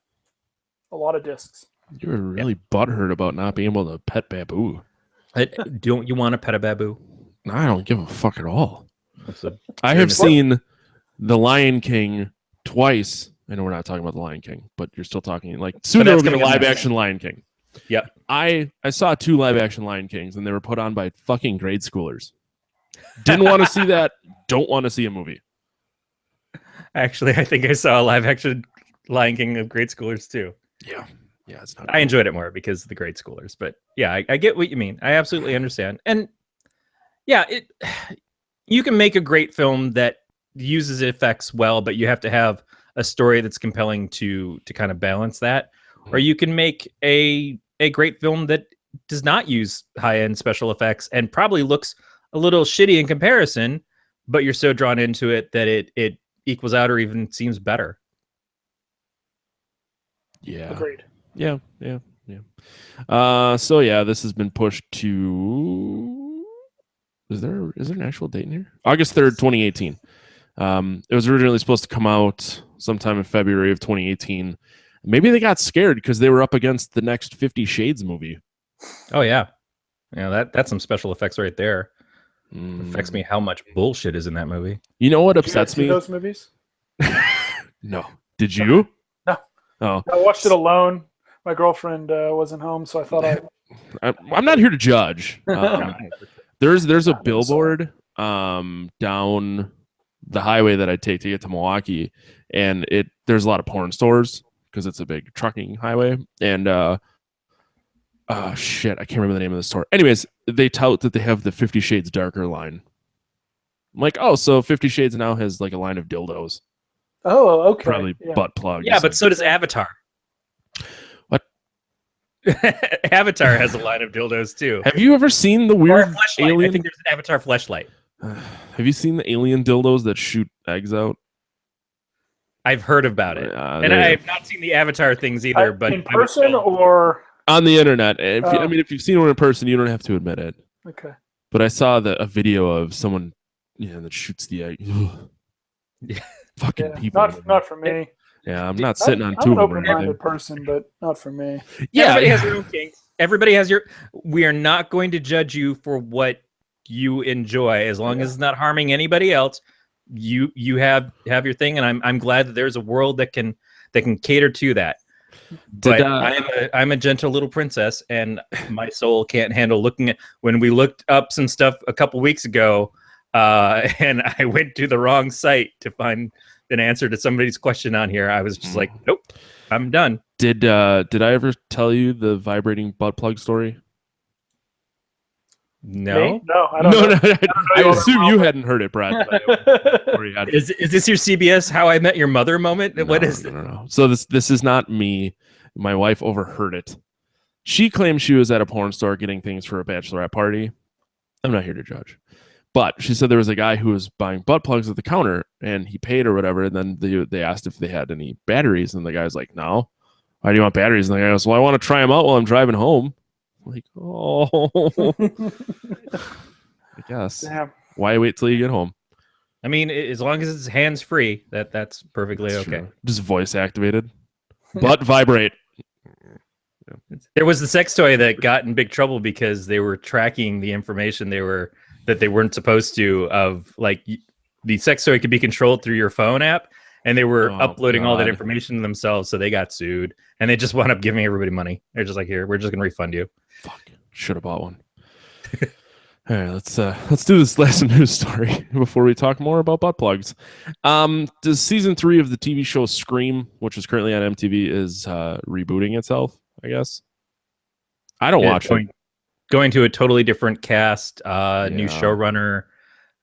a lot of discs. You were really butthurt about not being able to pet baboo. Don't you want to pet a baboo? No, I don't give a fuck at all. I I have seen The Lion King twice. I know we're not talking about The Lion King, but you're still talking like soon there will be a live action Lion King. Yep. I saw 2 live action Lion Kings and they were put on by fucking grade schoolers. Didn't want to see that. Don't want to see a movie. Actually, I think I saw a live action Lion King of grade schoolers too. Yeah. Yeah, it's not. I enjoyed it more because of the grade schoolers, but yeah, I get what you mean. I absolutely understand. And yeah, you can make a great film that uses effects well, but you have to have a story that's compelling to kind of balance that. Or you can make a great film that does not use high-end special effects and probably looks a little shitty in comparison, but you're so drawn into it that it equals out or even seems better. Yeah. Agreed. Yeah. So yeah, this has been pushed to. Is there an actual date in here? August 3rd, 2018. It was originally supposed to come out sometime in February of 2018. Maybe they got scared because they were up against the next 50 Shades movie. Oh yeah, that's some special effects right there. Affects me how much bullshit is in that movie. You know what upsets me? Those movies? No. Did you? No. Oh. I watched it alone. My girlfriend wasn't home, so I thought I'm not here to judge. There's a billboard down the highway that I take to get to Milwaukee, and there's a lot of porn stores because it's a big trucking highway. And shit, I can't remember the name of the store. Anyways, they tout that they have the 50 Shades Darker line. I'm like, oh, so 50 Shades now has like a line of dildos. Oh, okay. Probably butt plugs. Yeah, but so does Avatar. What? Avatar has a line of dildos too. Have you ever seen the weird alien? I think there's an Avatar fleshlight. Have you seen the alien dildos that shoot eggs out? I've heard about it, and I have not seen the Avatar things either. But in person or on the internet. If you've seen one in person, you don't have to admit it. Okay. But I saw a video of someone, that shoots the egg. Yeah. Fucking people. Not for me. Yeah, I'm not sitting on I'm two an of them. open-minded person, but not for me. Yeah, everybody has their own kinks. Everybody has we are not going to judge you for what you enjoy as long as it's not harming anybody else. You have your thing, and I'm glad that there's a world that can cater to that. But I'm a gentle little princess, and my soul can't handle looking at. When we looked up some stuff a couple weeks ago, and I went to the wrong site to find an answer to somebody's question on here, I was just like, nope, I'm done. Did I ever tell you the vibrating butt plug story? No, I don't know. I assume you hadn't heard it, Brad. Is this your CBS How I Met Your Mother moment? No, what is no. So this is not me. My wife overheard it. She claims she was at a porn store getting things for a bachelorette party. I'm not here to judge. But she said there was a guy who was buying butt plugs at the counter, and he paid or whatever, and then they asked if they had any batteries, and the guy's like, no. Why do you want batteries? And the guy goes, well, I want to try them out while I'm driving home. I'm like, oh. I guess. Damn. Why wait till you get home? I mean, as long as it's hands-free, that's perfectly okay. True. Just voice activated. Butt vibrate. There was the sex toy that got in big trouble because they were tracking the information that they weren't supposed to, of like the sex toy could be controlled through your phone app, and they were uploading all that information to themselves, so they got sued, and they just wound up giving everybody money. They're just like, here, we're just gonna refund you. Fuck, should have bought one. All right, let's do this last news story before we talk more about butt plugs. Does season 3 of the TV show Scream, which is currently on MTV, is rebooting itself? I guess. I don't watch it. Going to a totally different cast, new showrunner.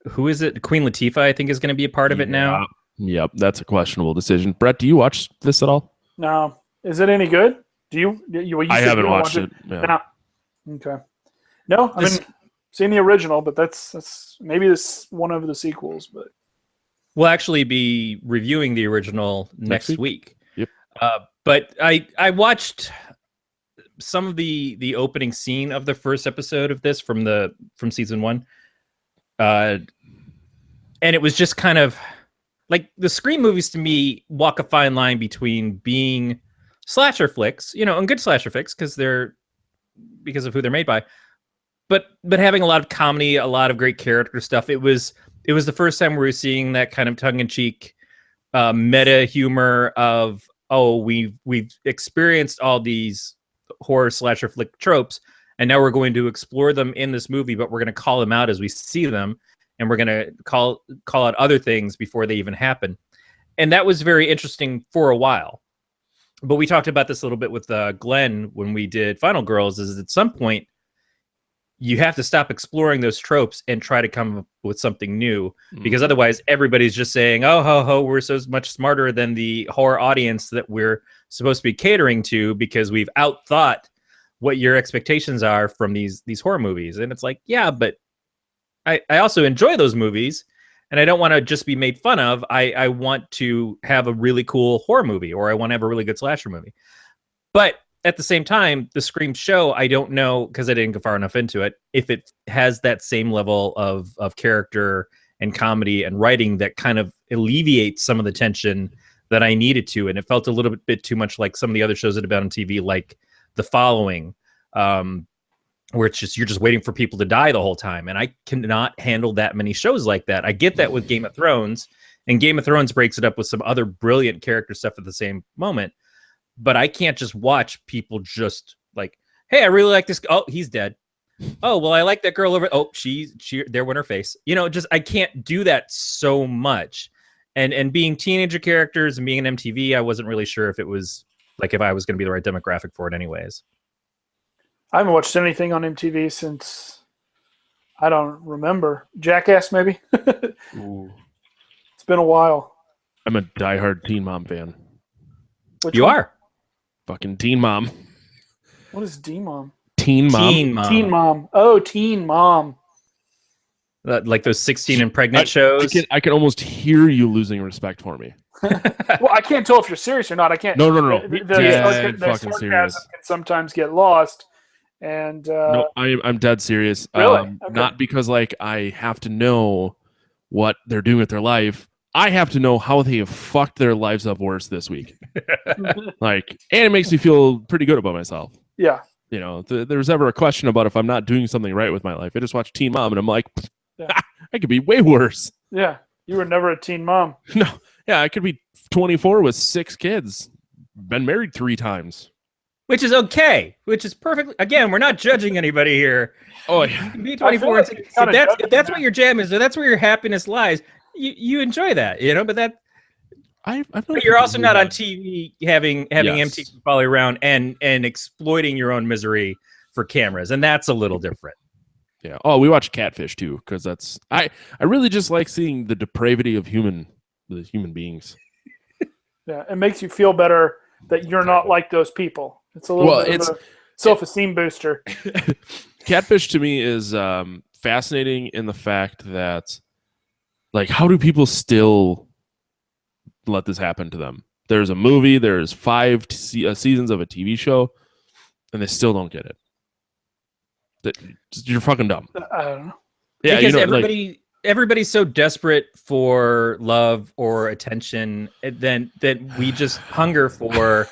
Who is it? Queen Latifah, I think, is going to be a part of it now. Yep, that's a questionable decision. Brett, do you watch this at all? No. Is it any good? Do you I haven't watched it. Yeah. No. Okay. No, I mean, seen the original, but that's maybe this one of the sequels. But we'll actually be reviewing the original next week. Yep. But I watched some of the opening scene of the first episode of this from season 1. and it was just kind of like the Scream movies to me walk a fine line between being slasher flicks, and good slasher flicks because of who they're made by, but having a lot of comedy, a lot of great character stuff. It was the first time we were seeing that kind of tongue-in-cheek meta humor of, we've experienced all these horror slasher flick tropes, and now we're going to explore them in this movie, but we're going to call them out as we see them, and we're going to call out other things before they even happen. And that was very interesting for a while. But we talked about this a little bit with Glenn when we did Final Girls, is at some point you have to stop exploring those tropes and try to come up with something new, because otherwise everybody's just saying, oh, ho, we're so much smarter than the horror audience that we're supposed to be catering to because we've outthought what your expectations are from these horror movies. And it's like, yeah, but I also enjoy those movies, and I don't want to just be made fun of. I want to have a really cool horror movie, or I want to have a really good slasher movie. But at the same time, the Scream show, I don't know, because I didn't go far enough into it, if it has that same level of character and comedy and writing that kind of alleviates some of the tension that I needed to. And it felt a little bit too much like some of the other shows that have been on TV, like The Following, where it's just, you're just waiting for people to die the whole time. And I cannot handle that many shows like that. I get that with Game of Thrones, and Game of Thrones breaks it up with some other brilliant character stuff at the same moment. But I can't just watch people just like, hey, I really like this. Oh, he's dead. Oh, well, I like that girl over. Oh, she there went her face. Just I can't do that so much. And being teenager characters and being an MTV, I wasn't really sure if it was like if I was going to be the right demographic for it anyways. I haven't watched anything on MTV since, I don't remember. Jackass, maybe? Ooh. It's been a while. I'm a diehard Teen Mom fan. Which you one? are? Fucking Teen Mom. What is D-Mom? Teen Mom. Teen Mom. Oh, Teen Mom. Like those 16 and pregnant shows? I can almost hear you losing respect for me. Well, I can't tell if you're serious or not. I can't. No. The Fucking serious. Can sometimes get lost. And no, I'm dead serious. Really? Okay. Not because like I have to know what they're doing with their life. I have to know how they have fucked their lives up worse this week. And it makes me feel pretty good about myself. Yeah. If there's ever a question about if I'm not doing something right with my life, I just watch Teen Mom and I'm like, I could be way worse. Yeah. You were never a teen mom. No. Yeah, I could be 24 with 6 kids. Been married 3 times. Which is okay. Which is perfectly. Again, we're not judging anybody here. Oh, yeah. You can be 24 and 6. If that's what your jam is, or that's where your happiness lies, you enjoy that, but that. But you're also not on TV having empty follow around and exploiting your own misery for cameras, and that's a little different. Yeah. Oh, we watch Catfish too, because that's I really just like seeing the depravity of human beings. Yeah, it makes you feel better that you're not like those people. It's a little bit of a self-esteem booster. Catfish to me is fascinating in the fact that, like, how do people still let this happen to them? There's a movie, there's 5 seasons of a TV show, and they still don't get it. You're fucking dumb. I don't know. Yeah, because everybody's so desperate for love or attention that we just hunger for.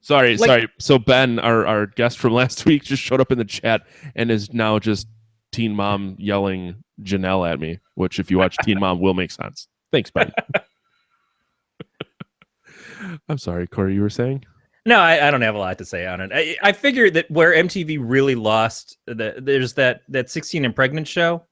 Sorry. So Ben, our guest from last week, just showed up in the chat and is now just Teen Mom yelling Janelle at me, which if you watch Teen Mom will make sense. Thanks, Ben. I'm sorry, Corey, you were saying? No, I don't have a lot to say on it. I figured that where MTV really lost, there's that 16 and pregnant show.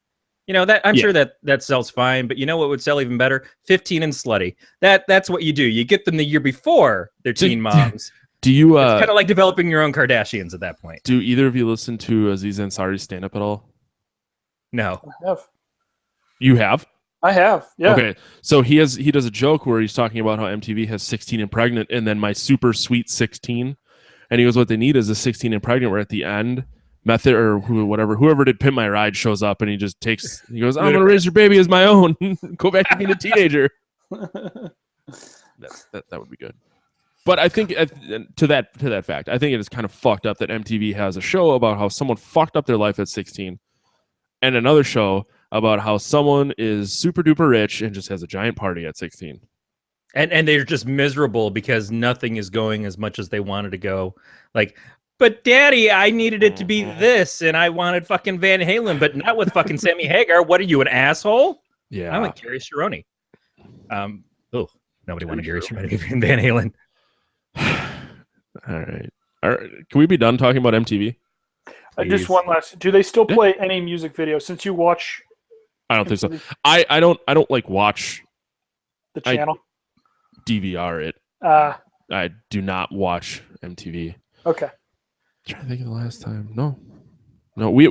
I'm sure that sells fine, but you know what would sell even better? 15 and slutty. That's what you do. You get them the year before they're teen moms. Do you? It's kind of like developing your own Kardashians at that point. Do either of you listen to Aziz Ansari's stand up at all? No. I have. You have? I have. Yeah. Okay. So he does a joke where he's talking about how MTV has 16 and pregnant, and then my super sweet 16, and he goes, what they need is a 16 and pregnant. Where at the end, Method or whoever did Pimp My Ride shows up, and he goes, I'm gonna raise your baby as my own. Go back to being a teenager. That would be good. But I think to that fact, I think it is kind of fucked up that MTV has a show about how someone fucked up their life at 16, and another show about how someone is super duper rich and just has a giant party at 16. And they're just miserable because nothing is going as much as they wanted to go. Like, but Daddy, I needed it to be this, and I wanted fucking Van Halen, but not with fucking Sammy Hagar. What are you, an asshole? Yeah. I went Gary Cerrone. Nobody wanted Gary Cerrone and Van Halen. All right. Can we be done talking about MTV? Just one last. Do they still play any music videos since you watch? I don't think so. I don't like watch the channel. DVR it. I do not watch MTV. Okay. I'm trying to think of the last time. No, we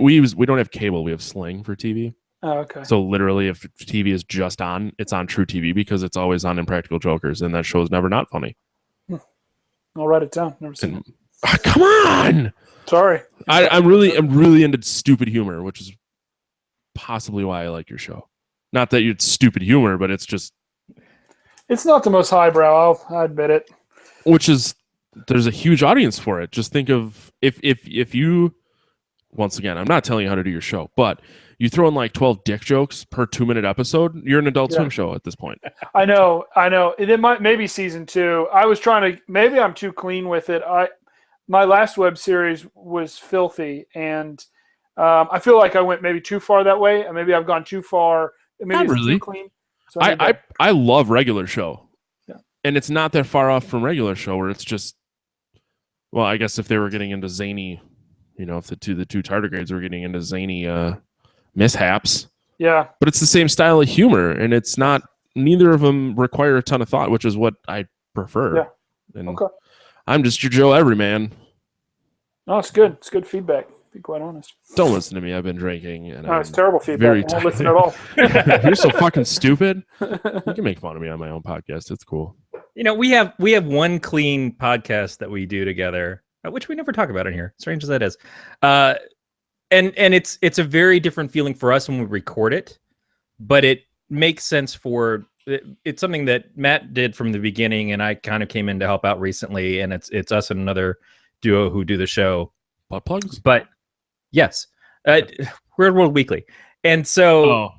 don't have cable. We have Sling for TV. Oh, okay. So literally, if TV is just on, it's on True TV because it's always on Impractical Jokers, and that show is never not funny. I'll write it down. Never seen it. Come on. Sorry. I'm really into stupid humor, which is possibly why I like your show. Not that it's stupid humor, but it's just. It's not the most highbrow. I admit it. Which is, there's a huge audience for it. Just think of if you, once again, I'm not telling you how to do your show, but you throw in like 12 dick jokes per 2-minute episode, you're an Adult Swim show at this point. I know. It might maybe season 2. I was trying to. Maybe I'm too clean with it. My last web series was filthy, and I feel like I went maybe too far that way, and maybe I've gone too far. Maybe Not it's really. too clean. So I love regular show. Yeah. And it's not that far off from regular show where it's just, well, I guess if they were getting into zany, if the two tardigrades were getting into zany mishaps. Yeah. But it's the same style of humor, and it's not, neither of them require a ton of thought, which is what I prefer. Yeah. And okay. I'm just your Joe Everyman. No, it's good. It's good feedback. To be quite honest. Don't listen to me. I've been drinking. And it's terrible feedback. I won't listen at all. You're so fucking stupid. You can make fun of me on my own podcast. It's cool. We have one clean podcast that we do together, which we never talk about in here. Strange as that is. And it's a very different feeling for us when we record it, but it makes sense for it's something that Matt did from the beginning, and I kind of came in to help out recently, and it's us and another duo who do the show. Butt plugs? But yes, Weird World Weekly. And so,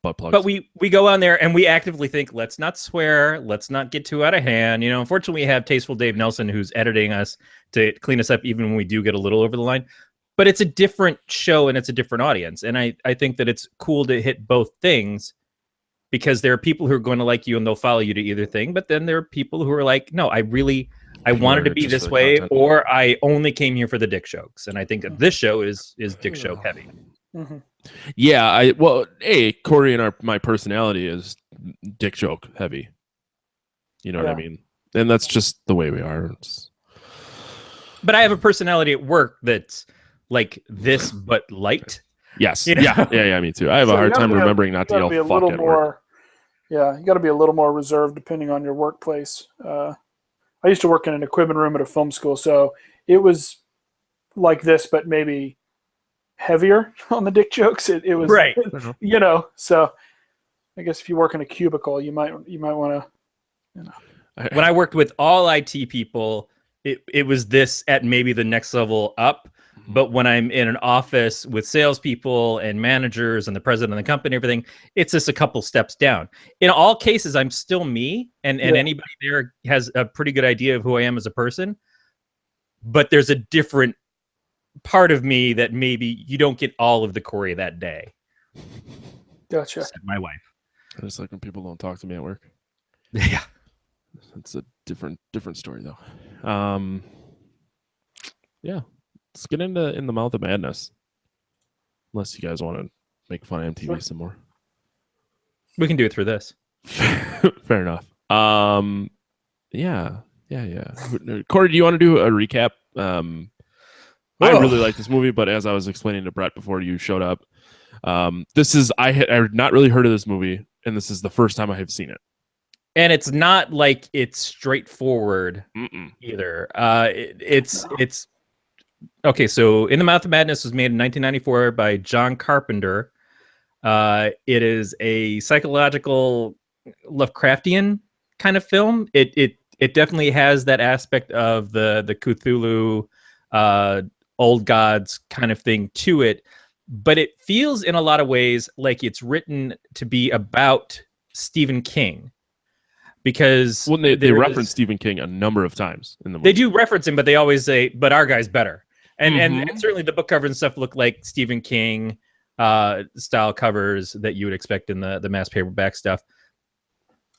butt plugs. But we go on there and we actively think, let's not swear, let's not get too out of hand. Unfortunately, we have Tasteful Dave Nelson who's editing us to clean us up even when we do get a little over the line. But it's a different show and it's a different audience. And I think that it's cool to hit both things because there are people who are going to like you and they'll follow you to either thing. But then there are people who are like, no, I wanted to be this way, content. Or I only came here for the dick jokes. And I think that this show is dick joke heavy. Mm-hmm. Yeah, Corey and my personality is dick joke heavy. You know what I mean? And that's just the way we are. But I have a personality at work that's like this, but light. Yes. Yeah, me too. I have a hard time remembering not to yell fuck at work. Yeah, you got to be a little more reserved depending on your workplace. I used to work in an equipment room at a film school, so it was like this, but maybe heavier on the dick jokes. It was right, So I guess if you work in a cubicle, you might want to. When I worked with all IT people, it was this at maybe the next level up. But when I'm in an office with salespeople and managers and the president of the company, everything, it's just a couple steps down. In all cases, I'm still me, and anybody there has a pretty good idea of who I am as a person. But there's a different part of me that maybe you don't get all of the Corey that day. Gotcha. Said my wife. I just like when people don't talk to me at work. Yeah. It's a different story though. Yeah. Let's get into In the Mouth of Madness. Unless you guys want to make fun of MTV some more. We can do it through this. Fair enough. Yeah. Corey, do you want to do a recap? I really like this movie, but as I was explaining to Brett before you showed up, I had not really heard of this movie, and this is the first time I have seen it. And it's not like it's straightforward either. It's okay. So, In the Mouth of Madness was made in 1994 by John Carpenter. It is a psychological Lovecraftian kind of film. It definitely has that aspect of the Cthulhu, old gods kind of thing to it, but it feels in a lot of ways like it's written to be about Stephen King, because they reference Stephen King a number of times in the movie. They do reference him, but they always say, "But our guy's better." And certainly the book covers and stuff look like Stephen King style covers that you would expect in the mass paperback stuff.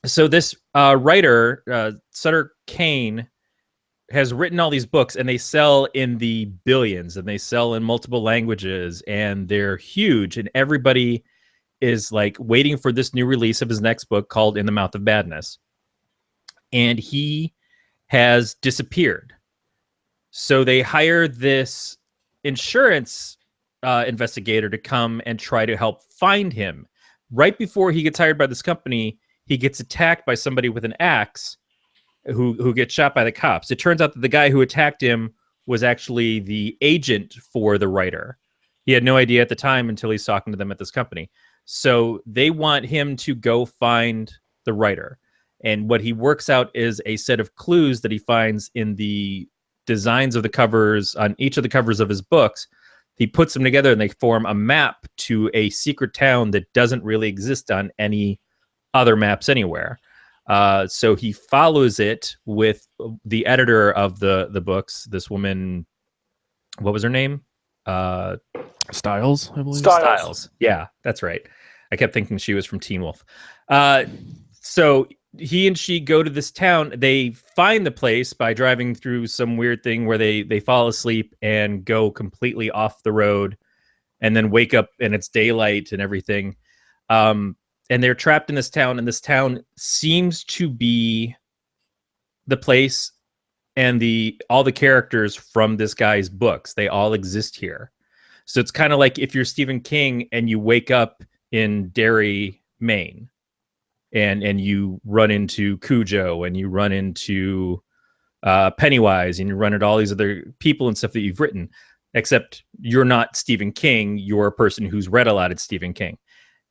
So this writer, Sutter Kane, has written all these books, and they sell in the billions, and they sell in multiple languages, and they're huge, and everybody is like waiting for this new release of his next book called In the Mouth of Madness. And he has disappeared. So they hire this insurance investigator to come and try to help find him. Right before he gets hired by this company, he gets attacked by somebody with an axe who gets shot by the cops. It turns out that the guy who attacked him was actually the agent for the writer. He had no idea at the time until he's talking to them at this company. So they want him to go find the writer. And what he works out is a set of clues that he finds in the designs of the covers on each of the covers of his books. He puts them together and they form a map to a secret town that doesn't really exist on any other maps anywhere. So he follows it with the editor of the books, this woman, what was her name? Styles, I believe. Styles. Yeah, that's right. I kept thinking she was from Teen Wolf. So he and she go to this town. They find the place by driving through some weird thing where they fall asleep and go completely off the road, and then wake up and it's daylight and everything. And they're trapped in this town, and this town seems to be the place, and all the characters from this guy's books, they all exist here. So it's kind of like if you're Stephen King and you wake up in Derry, Maine, and you run into Cujo, and you run into Pennywise, and you run into all these other people and stuff that you've written, except you're not Stephen King, you're a person who's read a lot of Stephen King.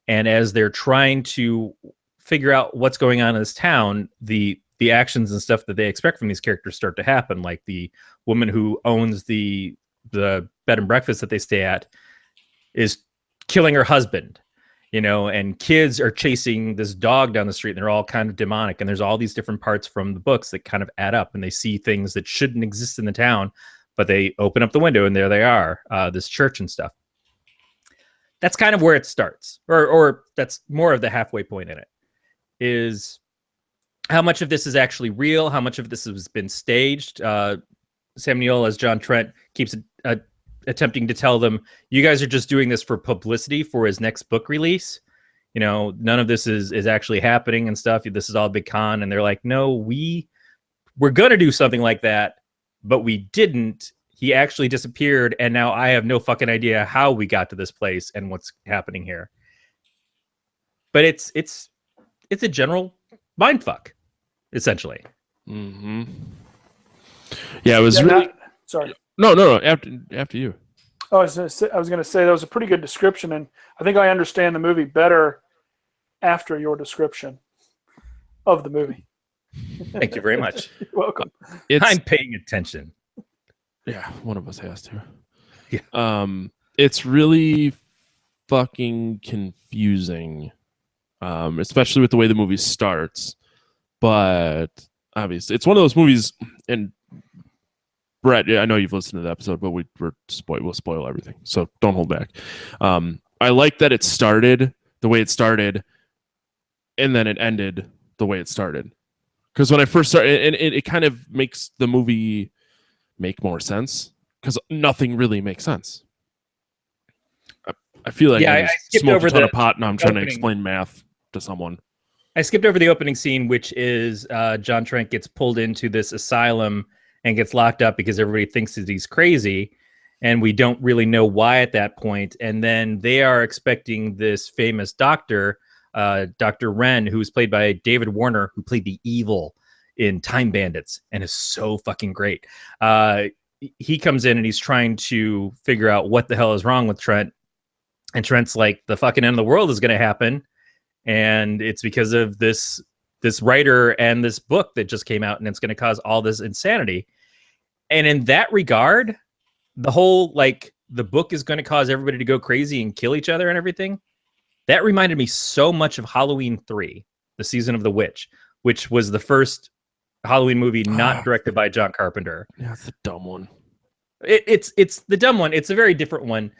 And as they're trying to figure out what's going on in this town, the actions and stuff that they expect from these characters start to happen. Like the woman who owns the bed and breakfast that they stay at is killing her husband, and kids are chasing this dog down the street, and they're all kind of demonic. And there's all these different parts from the books that kind of add up, and they see things that shouldn't exist in the town, but they open up the window and there they are, this church and stuff. That's kind of where it starts, or that's more of the halfway point in it, is how much of this is actually real, how much of this has been staged. Sam Neill, as John Trent, keeps attempting to tell them, you guys are just doing this for publicity for his next book release. None of this is actually happening and stuff. This is all a big con. And they're like, no, we're going to do something like that, but we didn't. He actually disappeared, and now I have no fucking idea how we got to this place and what's happening here. But it's a general mindfuck, essentially. Mm-hmm. Yeah, it was really. Sorry. No. After you. Oh, I was going to say that was a pretty good description, and I think I understand the movie better after your description of the movie. Thank you very much. You're welcome. I'm paying attention. Yeah, one of us has to. Yeah. It's really fucking confusing, especially with the way the movie starts. But obviously, it's one of those movies. And Brett, I know you've listened to the episode, but we'll spoil everything, so don't hold back. I like that it started the way it started, and then it ended the way it started. Because when I first started, and it kind of makes the movie make more sense, because nothing really makes sense. I feel like I smoked a ton of pot and I'm trying to explain math to someone. I skipped over the opening scene, which is John Trent gets pulled into this asylum and gets locked up because everybody thinks that he's crazy, and we don't really know why at that point. And then they are expecting this famous doctor, Dr. Wren, who's played by David Warner, who played the evil in Time Bandits and is so fucking great. He comes in and he's trying to figure out what the hell is wrong with Trent. And Trent's like, the fucking end of the world is going to happen. And it's because of this writer and this book that just came out, and it's going to cause all this insanity. And in that regard, the whole, like, the book is going to cause everybody to go crazy and kill each other and everything. That reminded me so much of Halloween 3, The Season of the Witch, which was the first Halloween movie not directed by John Carpenter. Yeah, it's a dumb one. It's the dumb one. It's a very different one.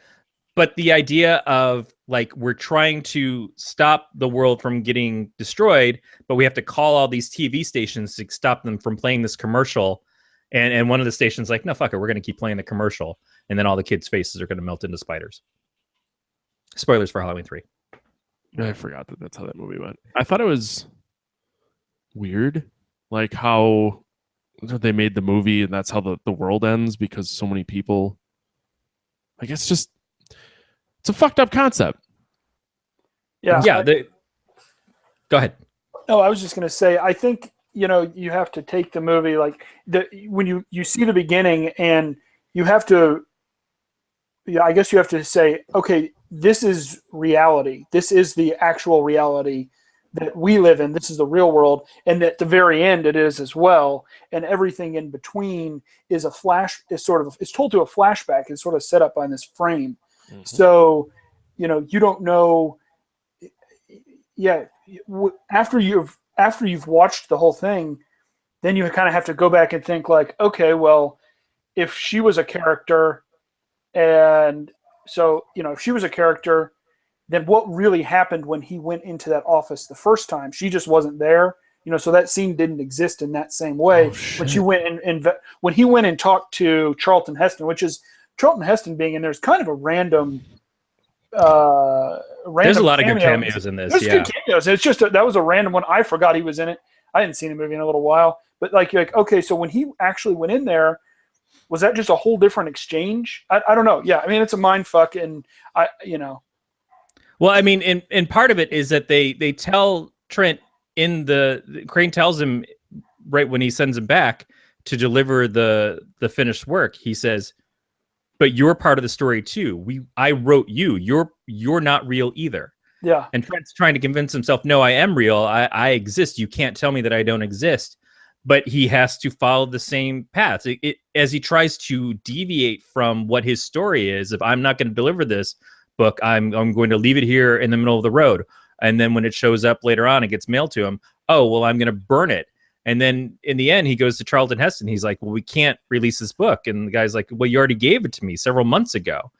But the idea of like we're trying to stop the world from getting destroyed, but we have to call all these TV stations to stop them from playing this commercial. And one of the stations like, no, fuck it, we're going to keep playing the commercial. And then all the kids' faces are going to melt into spiders. Spoilers for Halloween 3. I forgot that that's how that movie went. I thought it was weird, like how they made the movie and that's how the world ends because so many people. I guess just it's a fucked up concept. Yeah. Yeah. Go ahead. No, I was just going to say, I think, you have to take the movie like when you see the beginning and you have to, I guess you have to say, okay, this is reality. This is the actual reality that we live in. This is the real world. And at the very end it is as well. And everything in between is it's told through a flashback. It's sort of set up on this frame. Mm-hmm. So, you don't know. Yeah. After you've watched the whole thing, then you kind of have to go back and think like, okay, well, if she was a character and so, if she was a character, then what really happened when he went into that office the first time? She just wasn't there, so that scene didn't exist in that same way. When she went when he went and talked to Charlton Heston, which is Charlton Heston being in there is kind of a random there's a lot of good cameos in this. There's good cameos. It's just that was a random one. I forgot he was in it. I hadn't seen the movie in a little while, but like okay, so when he actually went in there, was that just a whole different exchange? I don't know. Yeah, I mean it's a mind fuck, and Well, I mean, and part of it is that they tell Trent Crane tells him right when he sends him back to deliver the finished work. He says, but you're part of the story too. I wrote you. You're not real either. Yeah. And Trent's trying to convince himself, no, I am real. I exist. You can't tell me that I don't exist. But he has to follow the same path. As he tries to deviate from what his story is. If I'm not going to deliver this book, I'm going to leave it here in the middle of the road. And then when it shows up later on, it gets mailed to him. Oh, well, I'm going to burn it. And then in the end, he goes to Charlton Heston. He's like, well, we can't release this book. And the guy's like, well, you already gave it to me several months ago,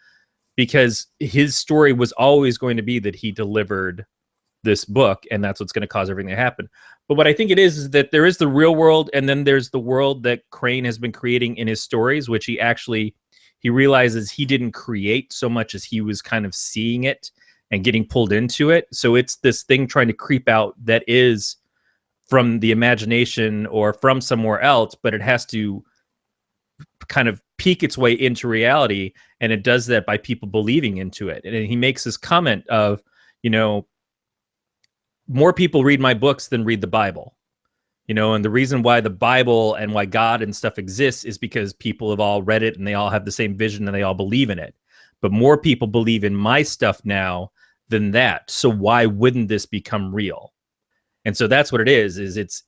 because his story was always going to be that he delivered this book. And that's what's going to cause everything to happen. But what I think it is that there is the real world. And then there's the world that Crane has been creating in his stories, which he realizes he didn't create so much as he was kind of seeing it and getting pulled into it. So it's this thing trying to creep out that is from the imagination or from somewhere else, but it has to kind of peek its way into reality. And it does that by people believing into it. And he makes this comment of, more people read my books than read the Bible. And the reason why the Bible and why God and stuff exists is because people have all read it and they all have the same vision and they all believe in it. But more people believe in my stuff now than that. So why wouldn't this become real? And so that's what it is it's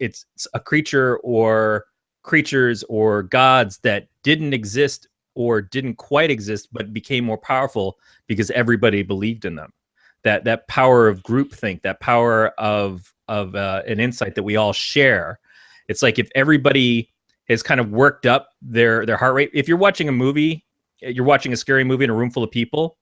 a creature or creatures or gods that didn't exist or didn't quite exist, but became more powerful because everybody believed in them. That power of groupthink, that power of an insight that we all share. It's like if everybody has kind of worked up their heart rate. If you're watching a movie, you're watching a scary movie in a room full of people,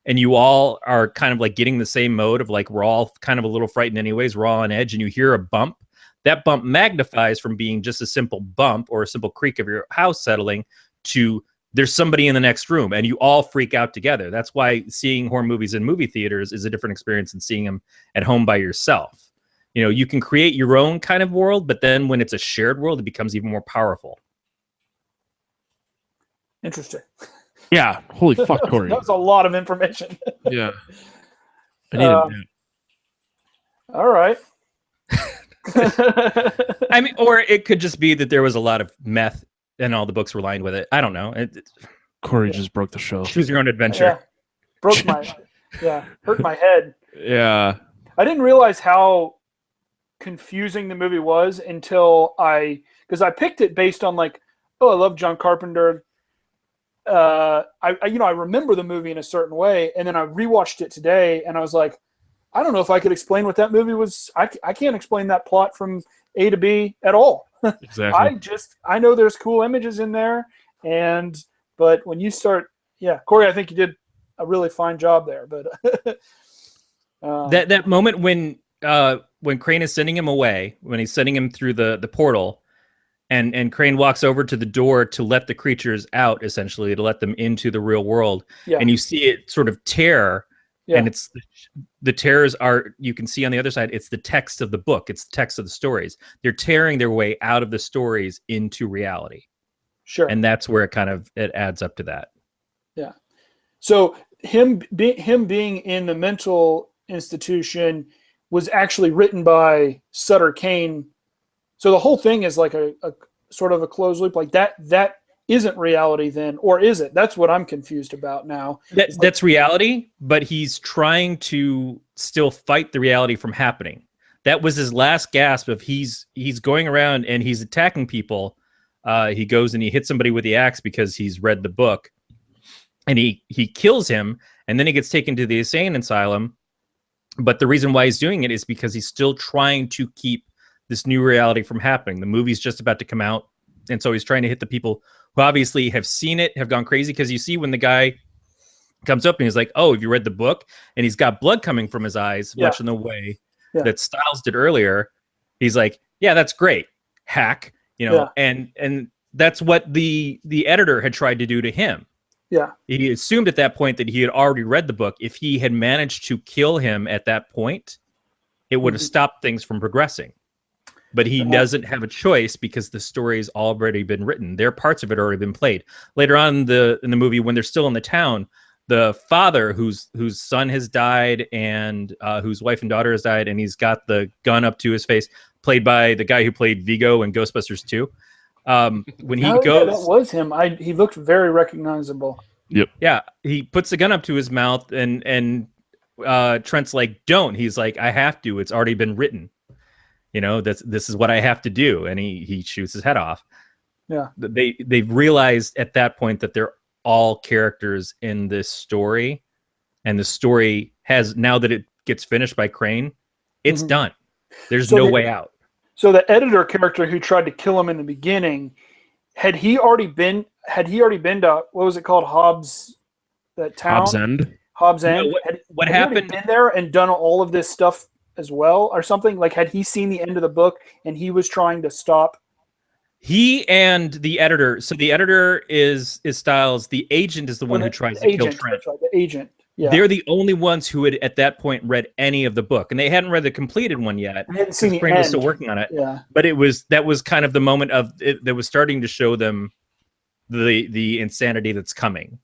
and you all are kind of like getting the same mode of like, we're all kind of a little frightened anyways, we're all on edge, and you hear a bump, that bump magnifies from being just a simple bump or a simple creak of your house settling to there's somebody in the next room, and you all freak out together. That's why seeing horror movies in movie theaters is a different experience than seeing them at home by yourself. You can create your own kind of world, but then when it's a shared world, it becomes even more powerful. Interesting. Yeah. Holy fuck, Corey. That was a lot of information. Yeah. I need a nap. All right. I mean, or it could just be that there was a lot of meth and all the books were lined with it. I don't know. Corey just broke the show. Choose your own adventure. Yeah. Hurt my head. Yeah. I didn't realize how confusing the movie was until because I picked it based on like, oh, I love John Carpenter. I remember the movie in a certain way, and then I rewatched it today, and I was like, I don't know if I could explain what that movie was. I can't explain that plot from A to B at all. Exactly. I know there's cool images in there, but when you start, Corey, I think you did a really fine job there. But that moment when Crane is sending him away, when he's sending him through the portal, and Crane walks over to the door to let the creatures out, essentially to let them into the real world, and you see it sort of tear. Yeah. And it's the tears are, you can see on the other side, it's the text of the book. It's the text of the stories. They're tearing their way out of the stories into reality. Sure. And that's where it adds up to that. Yeah. So him being in the mental institution was actually written by Sutter Kane. So the whole thing is like a sort of a closed loop, like that isn't reality then, or is it? That's what I'm confused about now. That's reality, but he's trying to still fight the reality from happening. That was his last gasp of he's going around and he's attacking people. He goes and he hits somebody with the axe because he's read the book, and he kills him, and then he gets taken to the insane asylum. But the reason why he's doing it is because he's still trying to keep this new reality from happening. The movie's just about to come out, and so he's trying to hit the people who obviously have seen it, have gone crazy, because you see when the guy comes up and he's like, oh, have you read the book? And he's got blood coming from his eyes, much in the way that Styles did earlier. He's like, yeah, that's great, hack, and that's what the editor had tried to do to him. Yeah. He assumed at that point that he had already read the book. If he had managed to kill him at that point, it would have stopped things from progressing. But he doesn't have a choice because the story's already been written. Their parts of it already been played. Later on in the movie, when they're still in the town, the father whose son has died and whose wife and daughter has died, and he's got the gun up to his face, played by the guy who played Vigo in Ghostbusters 2. When he goes, that was him. He looked very recognizable. Yep. Yeah, he puts the gun up to his mouth, and Trent's like, "Don't." He's like, "I have to. It's already been written. This is what I have to do," and he shoots his head off. Yeah. They've realized at that point that they're all characters in this story, and the story has, now that it gets finished by Crane, it's done. There's no way out. So the editor character who tried to kill him in the beginning, had he already been to, what was it called, Hobbs, that town? Hobbs End. What happened? Been there and done all of this stuff as well, or something? Like, had he seen the end of the book and he was trying to stop? He and the editor. So the editor is Styles. The agent is the one who tries to kill Trent. Right, the agent. Yeah. They're the only ones who had at that point read any of the book, and they hadn't read the completed one yet. I hadn't seen the Crane end. was still working on it. Yeah. But that was kind of the moment of it that was starting to show them the insanity that's coming.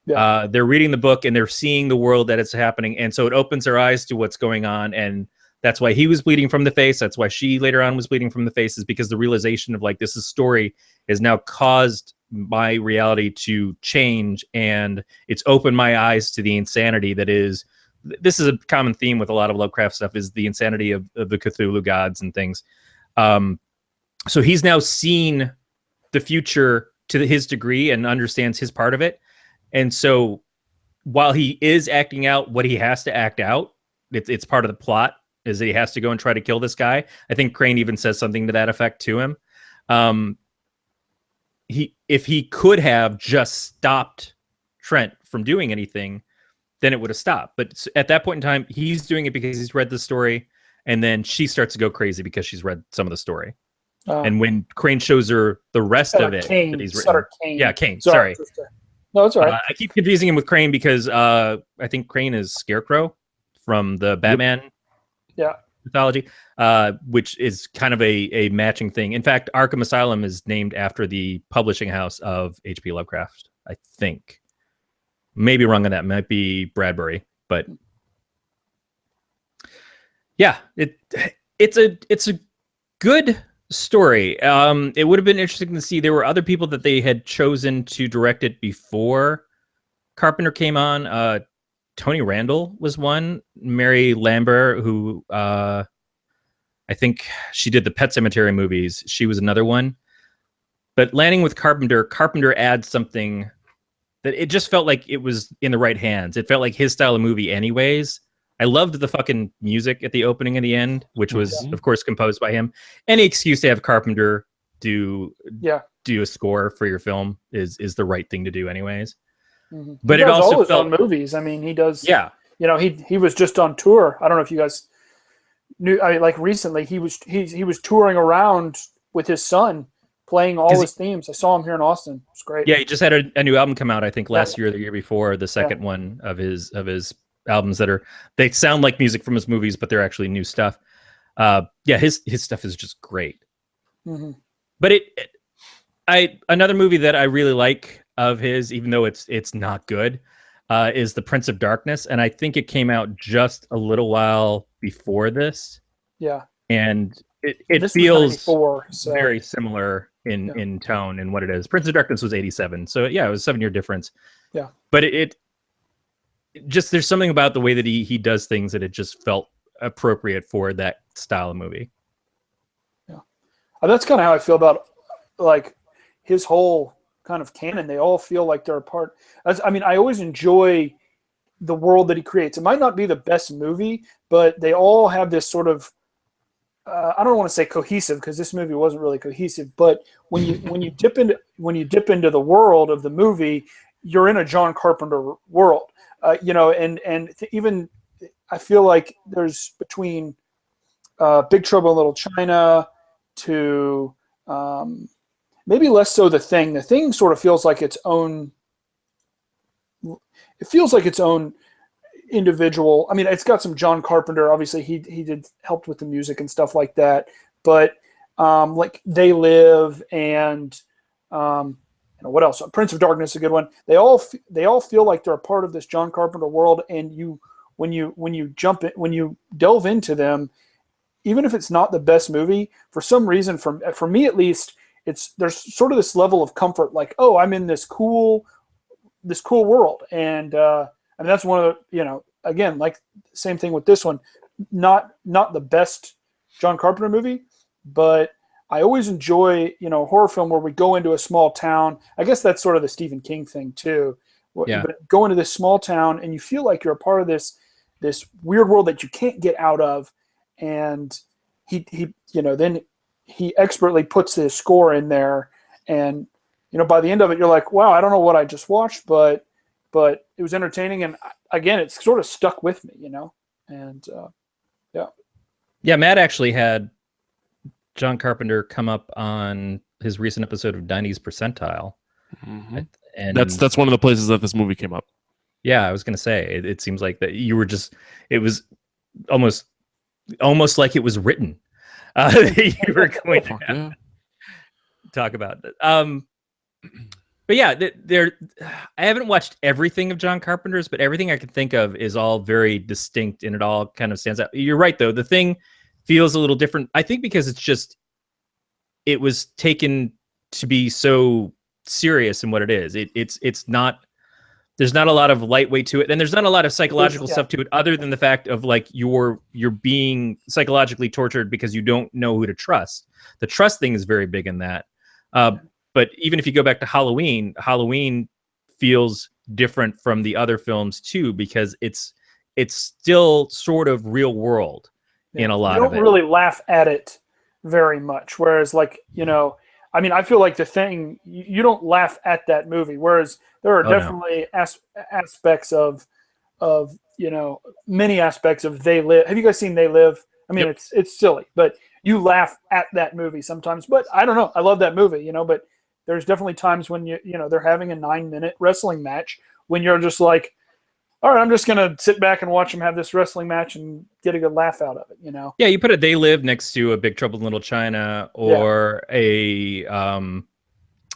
Yeah. They're reading the book and they're seeing the world that it's happening, and so it opens their eyes to what's going on, and that's why he was bleeding from the face. That's why she later on was bleeding from the face, is because the realization of, like, this story has now caused my reality to change, and it's opened my eyes to the insanity that is. This is a common theme with a lot of Lovecraft stuff, is the insanity of the Cthulhu gods and things. So he's now seen the future to his degree and understands his part of it. And so while he is acting out what he has to act out, it's part of the plot, is that he has to go and try to kill this guy. I think Crane even says something to that effect to him. If he could have just stopped Trent from doing anything, then it would have stopped. But at that point in time, he's doing it because he's read the story, and then she starts to go crazy because she's read some of the story. And when Crane shows her the rest of it that he's written, Kane. Yeah, Kane. Sorry. No, it's all right. I keep confusing him with Crane because I think Crane is Scarecrow from the Batman mythology, which is kind of a matching thing. In fact, Arkham Asylum is named after the publishing house of H.P. Lovecraft, I think. Maybe wrong on that. Might be Bradbury, but yeah, it's a good story. It would have been interesting to see. There were other people that they had chosen to direct it before Carpenter came on. Tony Randall was one. Mary Lambert, who I think she did the Pet Sematary movies. She was another one. But landing with Carpenter adds something that it just felt like it was in the right hands. It felt like his style of movie anyways. I loved the fucking music at the opening and the end, which was, of course, composed by him. Any excuse to have Carpenter do a score for your film is the right thing to do anyways. Mm-hmm. But he it does also all his felt own movies. I mean, he does. Yeah. You know, he was just on tour. I don't know if you guys knew. I mean, like recently, he was touring around with his son, playing all his themes. I saw him here in Austin. It's great. Yeah, he just had a new album come out, I think last year or the year before, the second one of his albums they sound like music from his movies, but they're actually new stuff. His stuff is just great. Mm-hmm. But another movie that I really like of his, even though it's not good, is The Prince of Darkness, and I think it came out just a little while before this. Yeah, and it feels so. very similar in tone and what it is. Prince of Darkness was 87, so yeah, it was a 7-year difference. Yeah, but it just, there's something about the way that he does things that it just felt appropriate for that style of movie. Yeah, that's kind of how I feel about like his whole kind of canon. They all feel like they're a part. I mean, I always enjoy the world that he creates. It might not be the best movie, but they all have this sort of I don't want to say cohesive, because this movie wasn't really cohesive, but when you dip into the world of the movie, you're in a John Carpenter world. Even I feel like there's between Big Trouble in Little China to maybe less so The Thing. The Thing sort of feels like its own. It feels like its own individual. I mean, it's got some John Carpenter. Obviously, he helped with the music and stuff like that. But like They Live and what else? Prince of Darkness is a good one. They all feel like they're a part of this John Carpenter world. And when you delve into them, even if it's not the best movie, for some reason, for me at least, there's sort of this level of comfort, like, oh, I'm in this cool world. And I mean, that's one of the, again, like same thing with this one, not the best John Carpenter movie, but I always enjoy, a horror film where we go into a small town. I guess that's sort of the Stephen King thing too. Yeah. But go into this small town and you feel like you're a part of this weird world that you can't get out of. And then he expertly puts his score in there. And, by the end of it, you're like, wow, I don't know what I just watched, but it was entertaining. And again, it's sort of stuck with me, and yeah. Matt actually had John Carpenter come up on his recent episode of 90s Percentile. Mm-hmm. And that's one of the places that this movie came up. Yeah, I was going to say, it seems like that you were it was almost like it was written. You were going to talk about it. But yeah, I haven't watched everything of John Carpenter's, but everything I can think of is all very distinct and it all kind of stands out. You're right, though. The Thing feels a little different, I think, because it was taken to be so serious in what it is. It's not, there's not a lot of lightweight to it, and there's not a lot of psychological stuff to it, other than the fact of like you're being psychologically tortured because you don't know who to trust. The trust thing is very big in that. But even if you go back to Halloween feels different from the other films too, because it's still sort of real world in a lot of it. You don't really laugh at it very much. Whereas like, I mean, I feel like The Thing, you don't laugh at that movie. Whereas there are definitely aspects of many aspects of They Live. Have you guys seen They Live? I mean, it's silly, but you laugh at that movie sometimes. But I don't know. I love that movie, but there's definitely times when they're having a 9-minute wrestling match when you're just like, all right, I'm just gonna sit back and watch them have this wrestling match and get a good laugh out of it. Yeah, you put a They Live next to a Big Trouble in Little China or a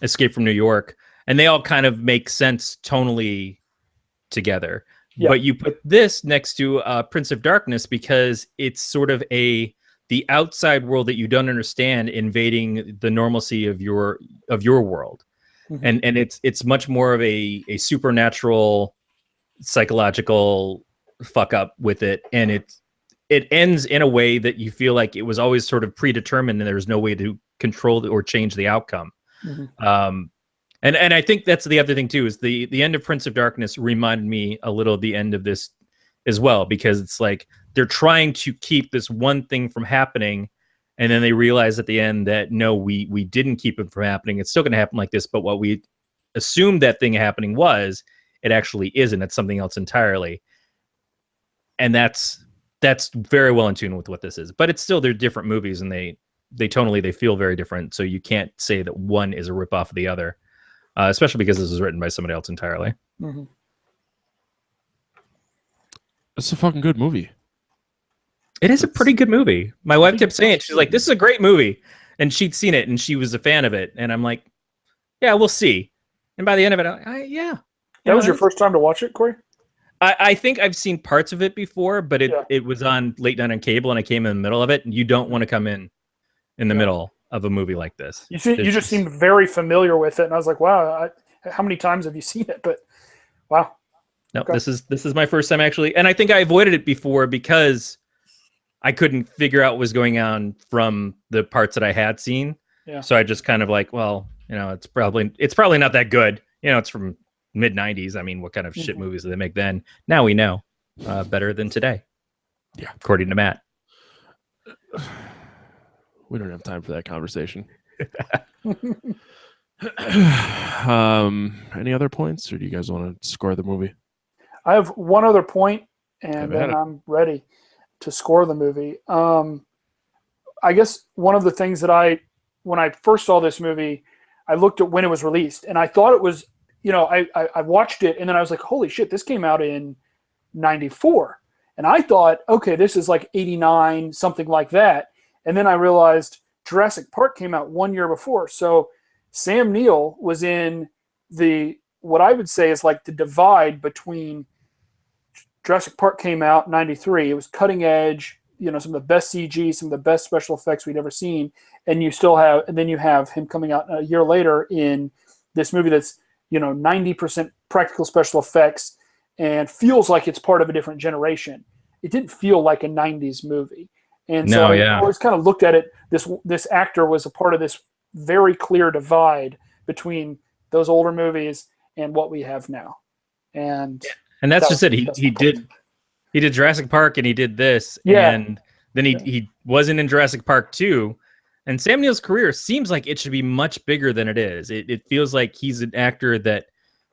Escape from New York, and they all kind of make sense tonally together. Yeah. But you put this next to Prince of Darkness because it's sort of the outside world that you don't understand invading the normalcy of your world. Mm-hmm. And it's much more of a supernatural psychological fuck up with it, and it ends in a way that you feel like it was always sort of predetermined and there's no way to control or change the outcome. Mm-hmm. And I think that's the other thing too, is the end of Prince of Darkness reminded me a little of the end of this as well, because it's like they're trying to keep this one thing from happening, and then they realize at the end that no, we didn't keep it from happening. It's still going to happen like this, but what we assumed that thing happening was, it actually isn't. It's something else entirely. And that's very well in tune with what this is. But it's still, they're different movies, and they tonally, they feel very different. So you can't say that one is a ripoff of the other. Especially because this was written by somebody else entirely. Mm-hmm. It's a fucking good movie. It is a pretty good movie. My wife kept saying it. She's like, this is a great movie. And she'd seen it, and she was a fan of it. And I'm like, yeah, we'll see. And by the end of it, yeah. That was your first time to watch it, Corey? I think I've seen parts of it before, but it was on late night on cable, and I came in the middle of it. And you don't want to come in the middle of a movie like this. You just seemed very familiar with it, and I was like, wow, how many times have you seen it? But wow. No, okay. This is my first time actually, and I think I avoided it before because I couldn't figure out what was going on from the parts that I had seen. Yeah. So I just kind of like, well, it's probably not that good. It's from mid-90s. I mean, what kind of shit movies did they make then? Now we know better than today. Yeah, according to Matt. We don't have time for that conversation. Any other points, or do you guys want to score the movie? I have one other point, and then I'm ready to score the movie. I guess one of the things that when I first saw this movie, I looked at when it was released, and I thought it was, I watched it, and then I was like, holy shit, this came out in 94. And I thought, okay, this is like 89, something like that. And then I realized Jurassic Park came out 1 year before. So Sam Neill was in what I would say is like the divide between Jurassic Park came out in 93. It was cutting edge, some of the best CG, some of the best special effects we'd ever seen. And then you have him coming out a year later in this movie that's, 90% practical special effects and feels like it's part of a different generation. It didn't feel like a 90s movie. And so I always kind of looked at it, this actor was a part of this very clear divide between those older movies and what we have now. And that's just it. He did Jurassic Park, and he did this. Yeah. And then he wasn't in Jurassic Park 2. And Sam Neill's career seems like it should be much bigger than it is. It feels like he's an actor that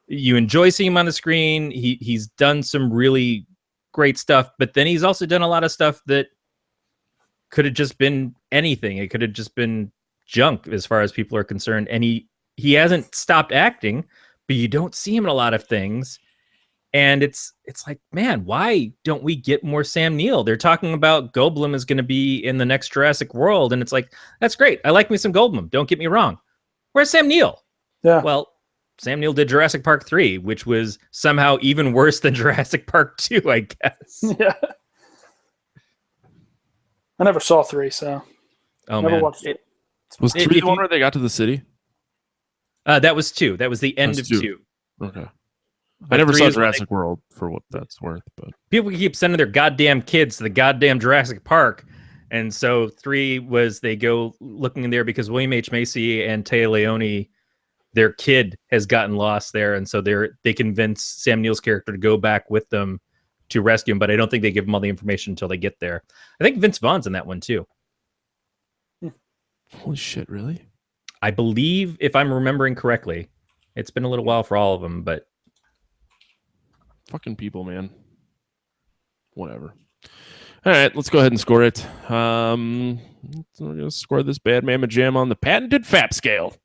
you enjoy seeing him on the screen. He's done some really great stuff, but then he's also done a lot of stuff that could have just been anything. It could have just been junk as far as people are concerned. And he hasn't stopped acting, but you don't see him in a lot of things. And it's like, man, why don't we get more Sam Neill? They're talking about Goldblum is going to be in the next Jurassic World. And it's like, that's great. I like me some Goldblum. Don't get me wrong. Where's Sam Neill? Yeah. Well, Sam Neill did Jurassic Park 3, which was somehow even worse than Jurassic Park 2, I guess. Yeah. I never saw 3, so never watched it. Was 3 the one where they got to the city? That was 2. That was the end of 2. Okay. I never saw Jurassic World, for what that's worth, but people keep sending their goddamn kids to the goddamn Jurassic Park. And so 3 was they go looking in there because William H. Macy and Téa Leoni, their kid has gotten lost there, and so they convince Sam Neill's character to go back with them to rescue him, but I don't think they give him all the information until they get there. I think Vince Vaughn's in that one too. Holy shit, really? I believe, if I'm remembering correctly, it's been a little while for all of them, but fucking people, man. Whatever. All right, let's go ahead and score it. We're gonna score this Bad Mama Jam on the patented FAP scale.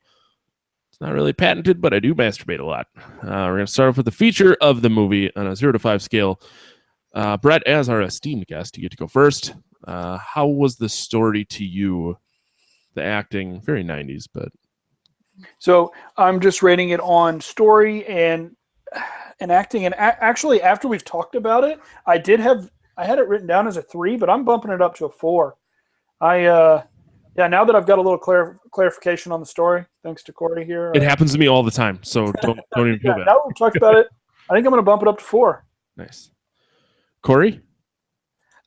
Not really patented, but I do masturbate a lot. We're going to start off with the feature of the movie on a 0 to 5 scale. Brett, as our esteemed guest, you get to go first. How was the story to you? The acting, very 90s, but... So I'm just rating it on story and acting. And actually, after we've talked about it, I had it written down as a 3, but I'm bumping it up to a 4. Now that I've got a little clarification on the story, thanks to Corey here. It happens to me all the time, so don't even feel bad. Now that we've talked about it, I think I'm going to bump it up to 4. Nice. Corey?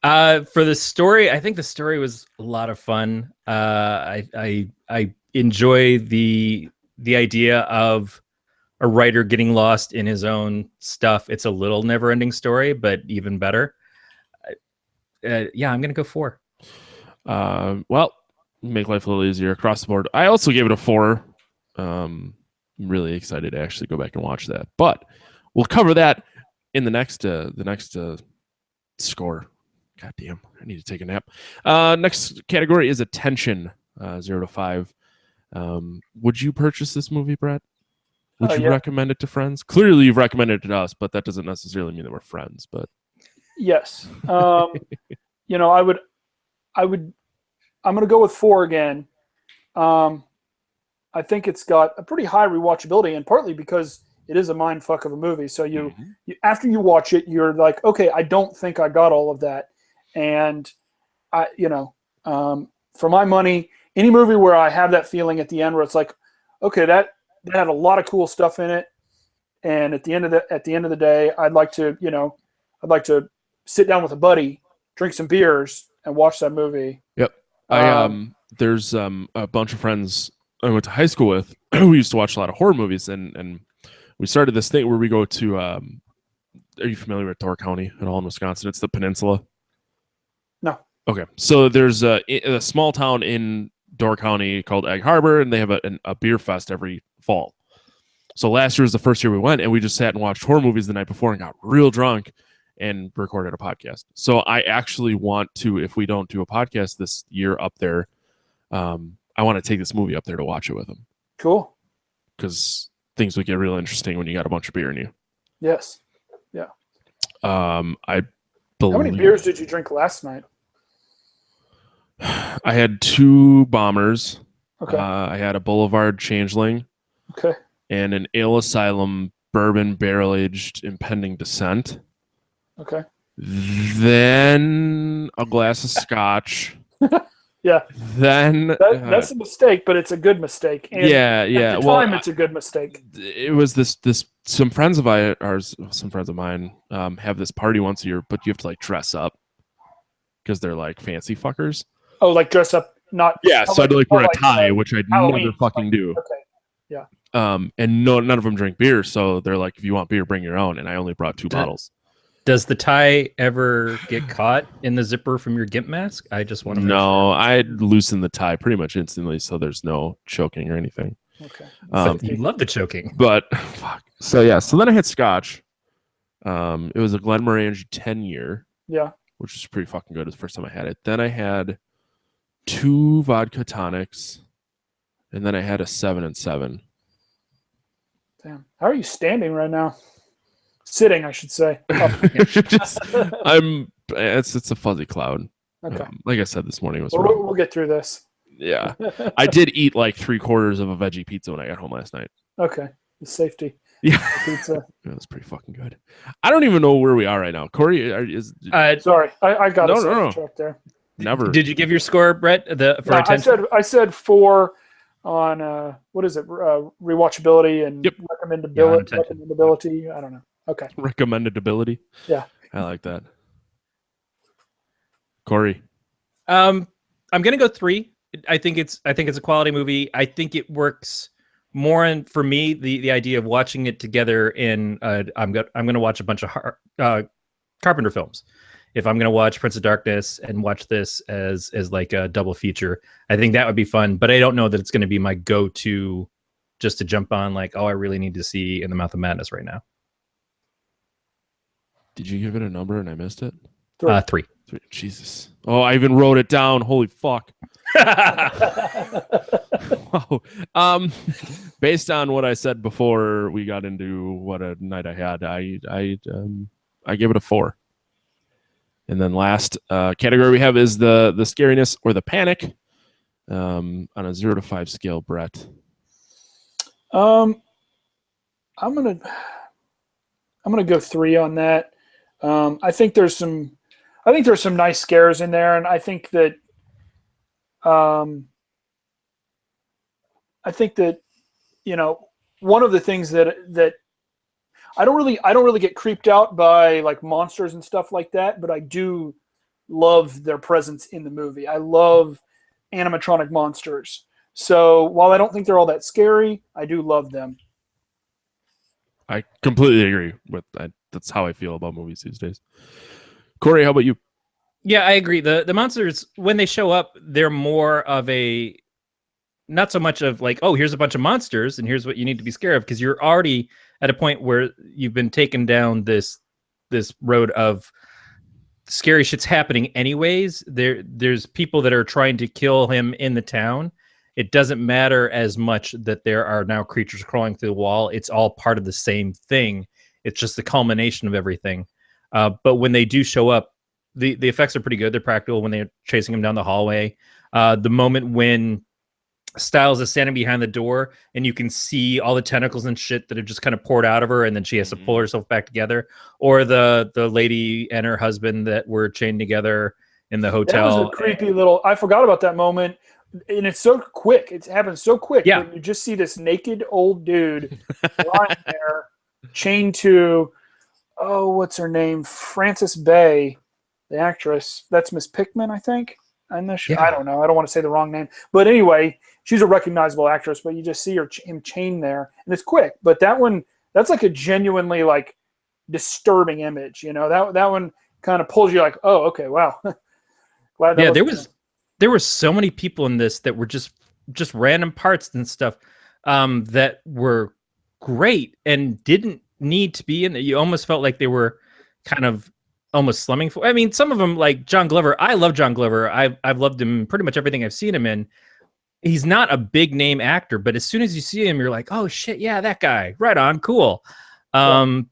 For the story, I think the story was a lot of fun. I enjoy the idea of a writer getting lost in his own stuff, it's a little never-ending story, but even better. Yeah, I'm gonna go 4. Well, make life a little easier across the board. I also gave it a 4. I'm really excited to actually go back and watch that, but we'll cover that in the next score. God damn, I need to take a nap. Next category is attention, 0 to 5. Would you purchase this movie, Brett? Would you recommend it to friends? Clearly, you've recommended it to us, but that doesn't necessarily mean that we're friends. But yes, you know, I would. I'm going to go with 4 again. I think it's got a pretty high rewatchability, and partly because it is a mind fuck of a movie. So you after you watch it, you're like, okay, I don't think I got all of that, and for my money, any movie where I have that feeling at the end where it's like, okay, that had a lot of cool stuff in it, and at the end of the day, I'd like to sit down with a buddy, drink some beers, and watch that movie. Yep. There's a bunch of friends I went to high school with who used to watch a lot of horror movies, and we started this thing where we go to. Are you familiar with Door County at all in Wisconsin? It's the peninsula. No. Okay, so there's a small town in Door County called Egg Harbor, and they have a beer fest every fall. So last year was the first year we went, and we just sat and watched horror movies the night before and got real drunk and recorded a podcast. So I actually want to, if we don't do a podcast this year up there, I want to take this movie up there to watch it with them. Cool. Because things would get real interesting when you got a bunch of beer in you. Yes. Yeah. I believe. How many beers did you drink last night? I had 2 bombers. Okay. I had a Boulevard Changeling. Okay. And an Ale Asylum bourbon barrel-aged impending descent. Okay. Then a glass of scotch. Yeah. Then that's a mistake, but it's a good mistake. And yeah. At the time, it's a good mistake. It was this some friends of mine have this party once a year, but you have to like dress up because they're like fancy fuckers. Oh, like dress up, not So I'd like wear a tie, which I'd Halloween. never fucking do. Okay. Yeah. And none of them drink beer, so they're like, if you want beer, bring your own. And I only brought 2 bottles. Does the tie ever get caught in the zipper from your gimp mask? I just want to make sure. I'd loosen the tie pretty much instantly, so there's no choking or anything. Okay. You love the choking. But fuck. So then I had scotch. It was a Glenmorangie 10-year. Yeah. Which was pretty fucking good. It was the first time I had it. Then I had 2 vodka tonics, and then I had a 7 and 7. Damn. How are you standing right now? Sitting, I should say. It's a fuzzy cloud. Okay. Like I said this morning, it was we'll get through this. Yeah. I did eat like 3/4 of a veggie pizza when I got home last night. Okay. The safety. Yeah. Pizza. It was pretty fucking good. I don't even know where we are right now. Corey, sorry. I got no. track there. Never. Did you give your score, Brett, for attention? I said 4 on what is it? Rewatchability and recommendability. I don't know. Okay. Recommendability. Yeah. I like that. Corey. I'm gonna go 3. I think it's a quality movie. I think it works more in, for me, the idea of watching it together in I'm gonna watch a bunch of Carpenter films. If I'm gonna watch Prince of Darkness and watch this as like a double feature, I think that would be fun. But I don't know that it's gonna be my go-to just to jump on like, oh, I really need to see In the Mouth of Madness right now. Did you give it a number and I missed it? 3. Jesus. Oh, I even wrote it down. Holy fuck. Wow. Based on what I said before we got into what a night I had, I give it a 4. And then last category we have is the scariness or the panic on a 0 to 5 scale, Brett. I'm gonna go 3 on that. I think there's some nice scares in there, and I think that one of the things that I don't really get creeped out by like monsters and stuff like that, but I do love their presence in the movie. I love animatronic monsters. So while I don't think they're all that scary, I do love them. I completely agree with that. That's how I feel about movies these days. Corey, how about you? Yeah, I agree. The monsters, when they show up, they're more of a, not so much of like, oh, here's a bunch of monsters and here's what you need to be scared of, because you're already at a point where you've been taken down this road of scary shit's happening anyways. There's people that are trying to kill him in the town. It doesn't matter as much that there are now creatures crawling through the wall. It's all part of the same thing. It's just the culmination of everything. But when they do show up, the effects are pretty good. They're practical when they're chasing him down the hallway. The moment when Styles is standing behind the door and you can see all the tentacles and shit that have just kind of poured out of her, and then she has to pull herself back together. Or the lady and her husband that were chained together in the hotel. That was a creepy little. I forgot about that moment, and it's so quick. It happens so quick. Yeah, when you just see this naked old dude lying there, chained to, oh, what's her name? Frances Bay, the actress. That's Miss Pickman, I think. I don't know. I don't want to say the wrong name, but anyway, she's a recognizable actress. But you just see him chained there, and it's quick. But that's like a genuinely like disturbing image. You know, that one kind of pulls you like, oh, okay, wow. Glad that there were so many people in this that were just random parts and stuff that were great and didn't need to be in it. You almost felt like they were kind of almost slumming for. I mean, some of them, like John Glover. I love John Glover. I've loved him in pretty much everything I've seen him in. He's not a big name actor, but as soon as you see him, you're like, oh shit, yeah, that guy. Right on, cool. And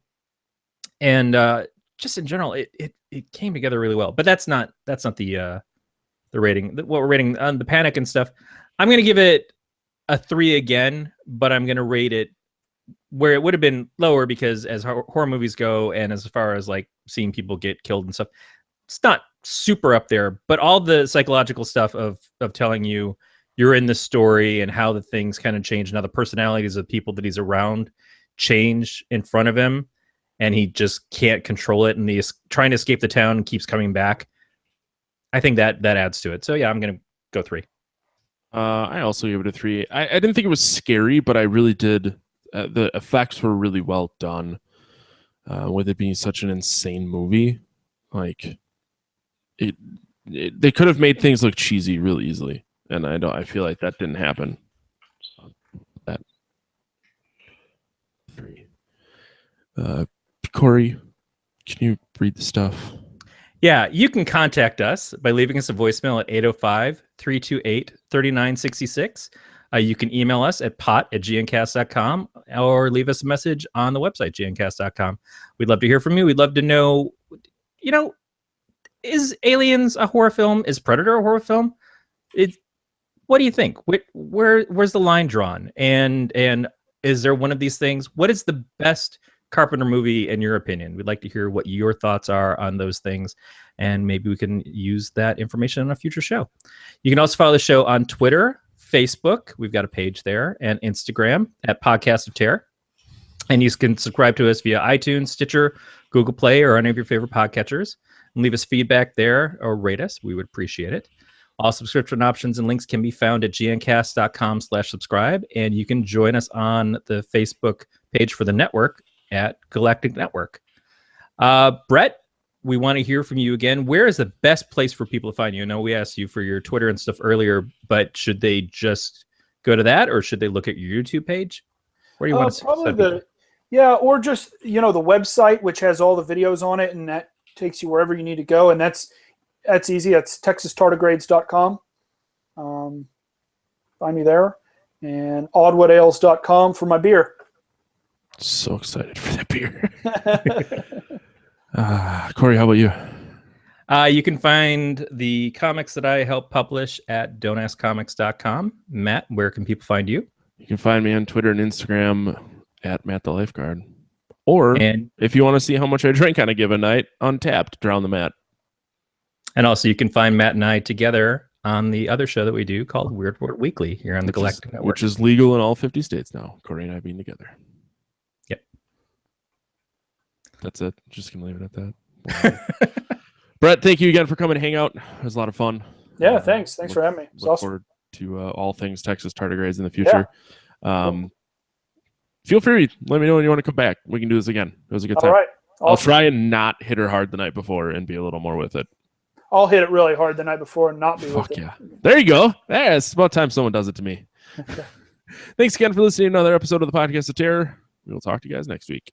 just in general, it came together really well. But that's not the rating. What we're rating on the Panic and stuff. I'm gonna give it a 3 again, but I'm gonna rate it where it would have been lower, because as horror movies go, and as far as like seeing people get killed and stuff, it's not super up there. But all the psychological stuff of telling you you're in the story and how the things kind of change, and how the personalities of people that he's around change in front of him, and he just can't control it, and he's trying to escape the town and keeps coming back. I think that adds to it. So yeah, I'm gonna go 3. I also gave it a 3. I didn't think it was scary, but I really did. The effects were really well done, with it being such an insane movie. Like they could have made things look cheesy really easily, and I feel like that didn't happen. So that 3. Corey, can you read the stuff? Yeah, you can contact us by leaving us a voicemail at 805-328-3966. You can email us at pot@gncast.com, or leave us a message on the website, gncast.com. We'd love to hear from you. We'd love to know, is Aliens a horror film? Is Predator a horror film? What do you think? Where's the line drawn? And is there one of these things? What is the best Carpenter movie in your opinion? We'd like to hear what your thoughts are on those things, and maybe we can use that information on a future show. You can also follow the show on Twitter, Facebook, we've got a page there, and Instagram at Podcast of Terror. And you can subscribe to us via iTunes, Stitcher, Google Play, or any of your favorite podcatchers, and leave us feedback there or rate us. We would appreciate it. All subscription options and links can be found at gncast.com/subscribe, and you can join us on the Facebook page for the network at Galactic Network. Brett, we want to hear from you again. Where is the best place for people to find you? I know we asked you for your Twitter and stuff earlier, but should they just go to that, or should they look at your YouTube page? Where do you want to probably or just the website, which has all the videos on it, and that takes you wherever you need to go, and that's easy. That's texastardigrades.com. Find me there, and oddwoodales.com for my beer. So excited for that beer. Corey, how about you? You can find the comics that I help publish at don'taskcomics.com. Matt, where can people find you? You can find me on Twitter and Instagram at Matt the Lifeguard. Or if you want to see how much I drink on a given night, Untapped, Drown the Mat. And also you can find Matt and I together on the other show that we do called Weird Word Weekly here on the Galactic Network. Which is legal in all 50 states now, Corey and I being together. Yep. That's it. Just going to leave it at that. Wow. Brett, thank you again for coming to hang out. It was a lot of fun. Yeah, thanks. Thanks for having me. It's look awesome. forward to all things Texas Tardigrades in the future. Yeah. feel free. Let me know when you want to come back. We can do this again. It was a good time. All right. Awesome. I'll try and not hit her hard the night before and be a little more with it. I'll hit it really hard the night before and not be with it. Yeah. There you go. Yeah, it's about time someone does it to me. Thanks again for listening to another episode of the Podcast of Terror. We will talk to you guys next week.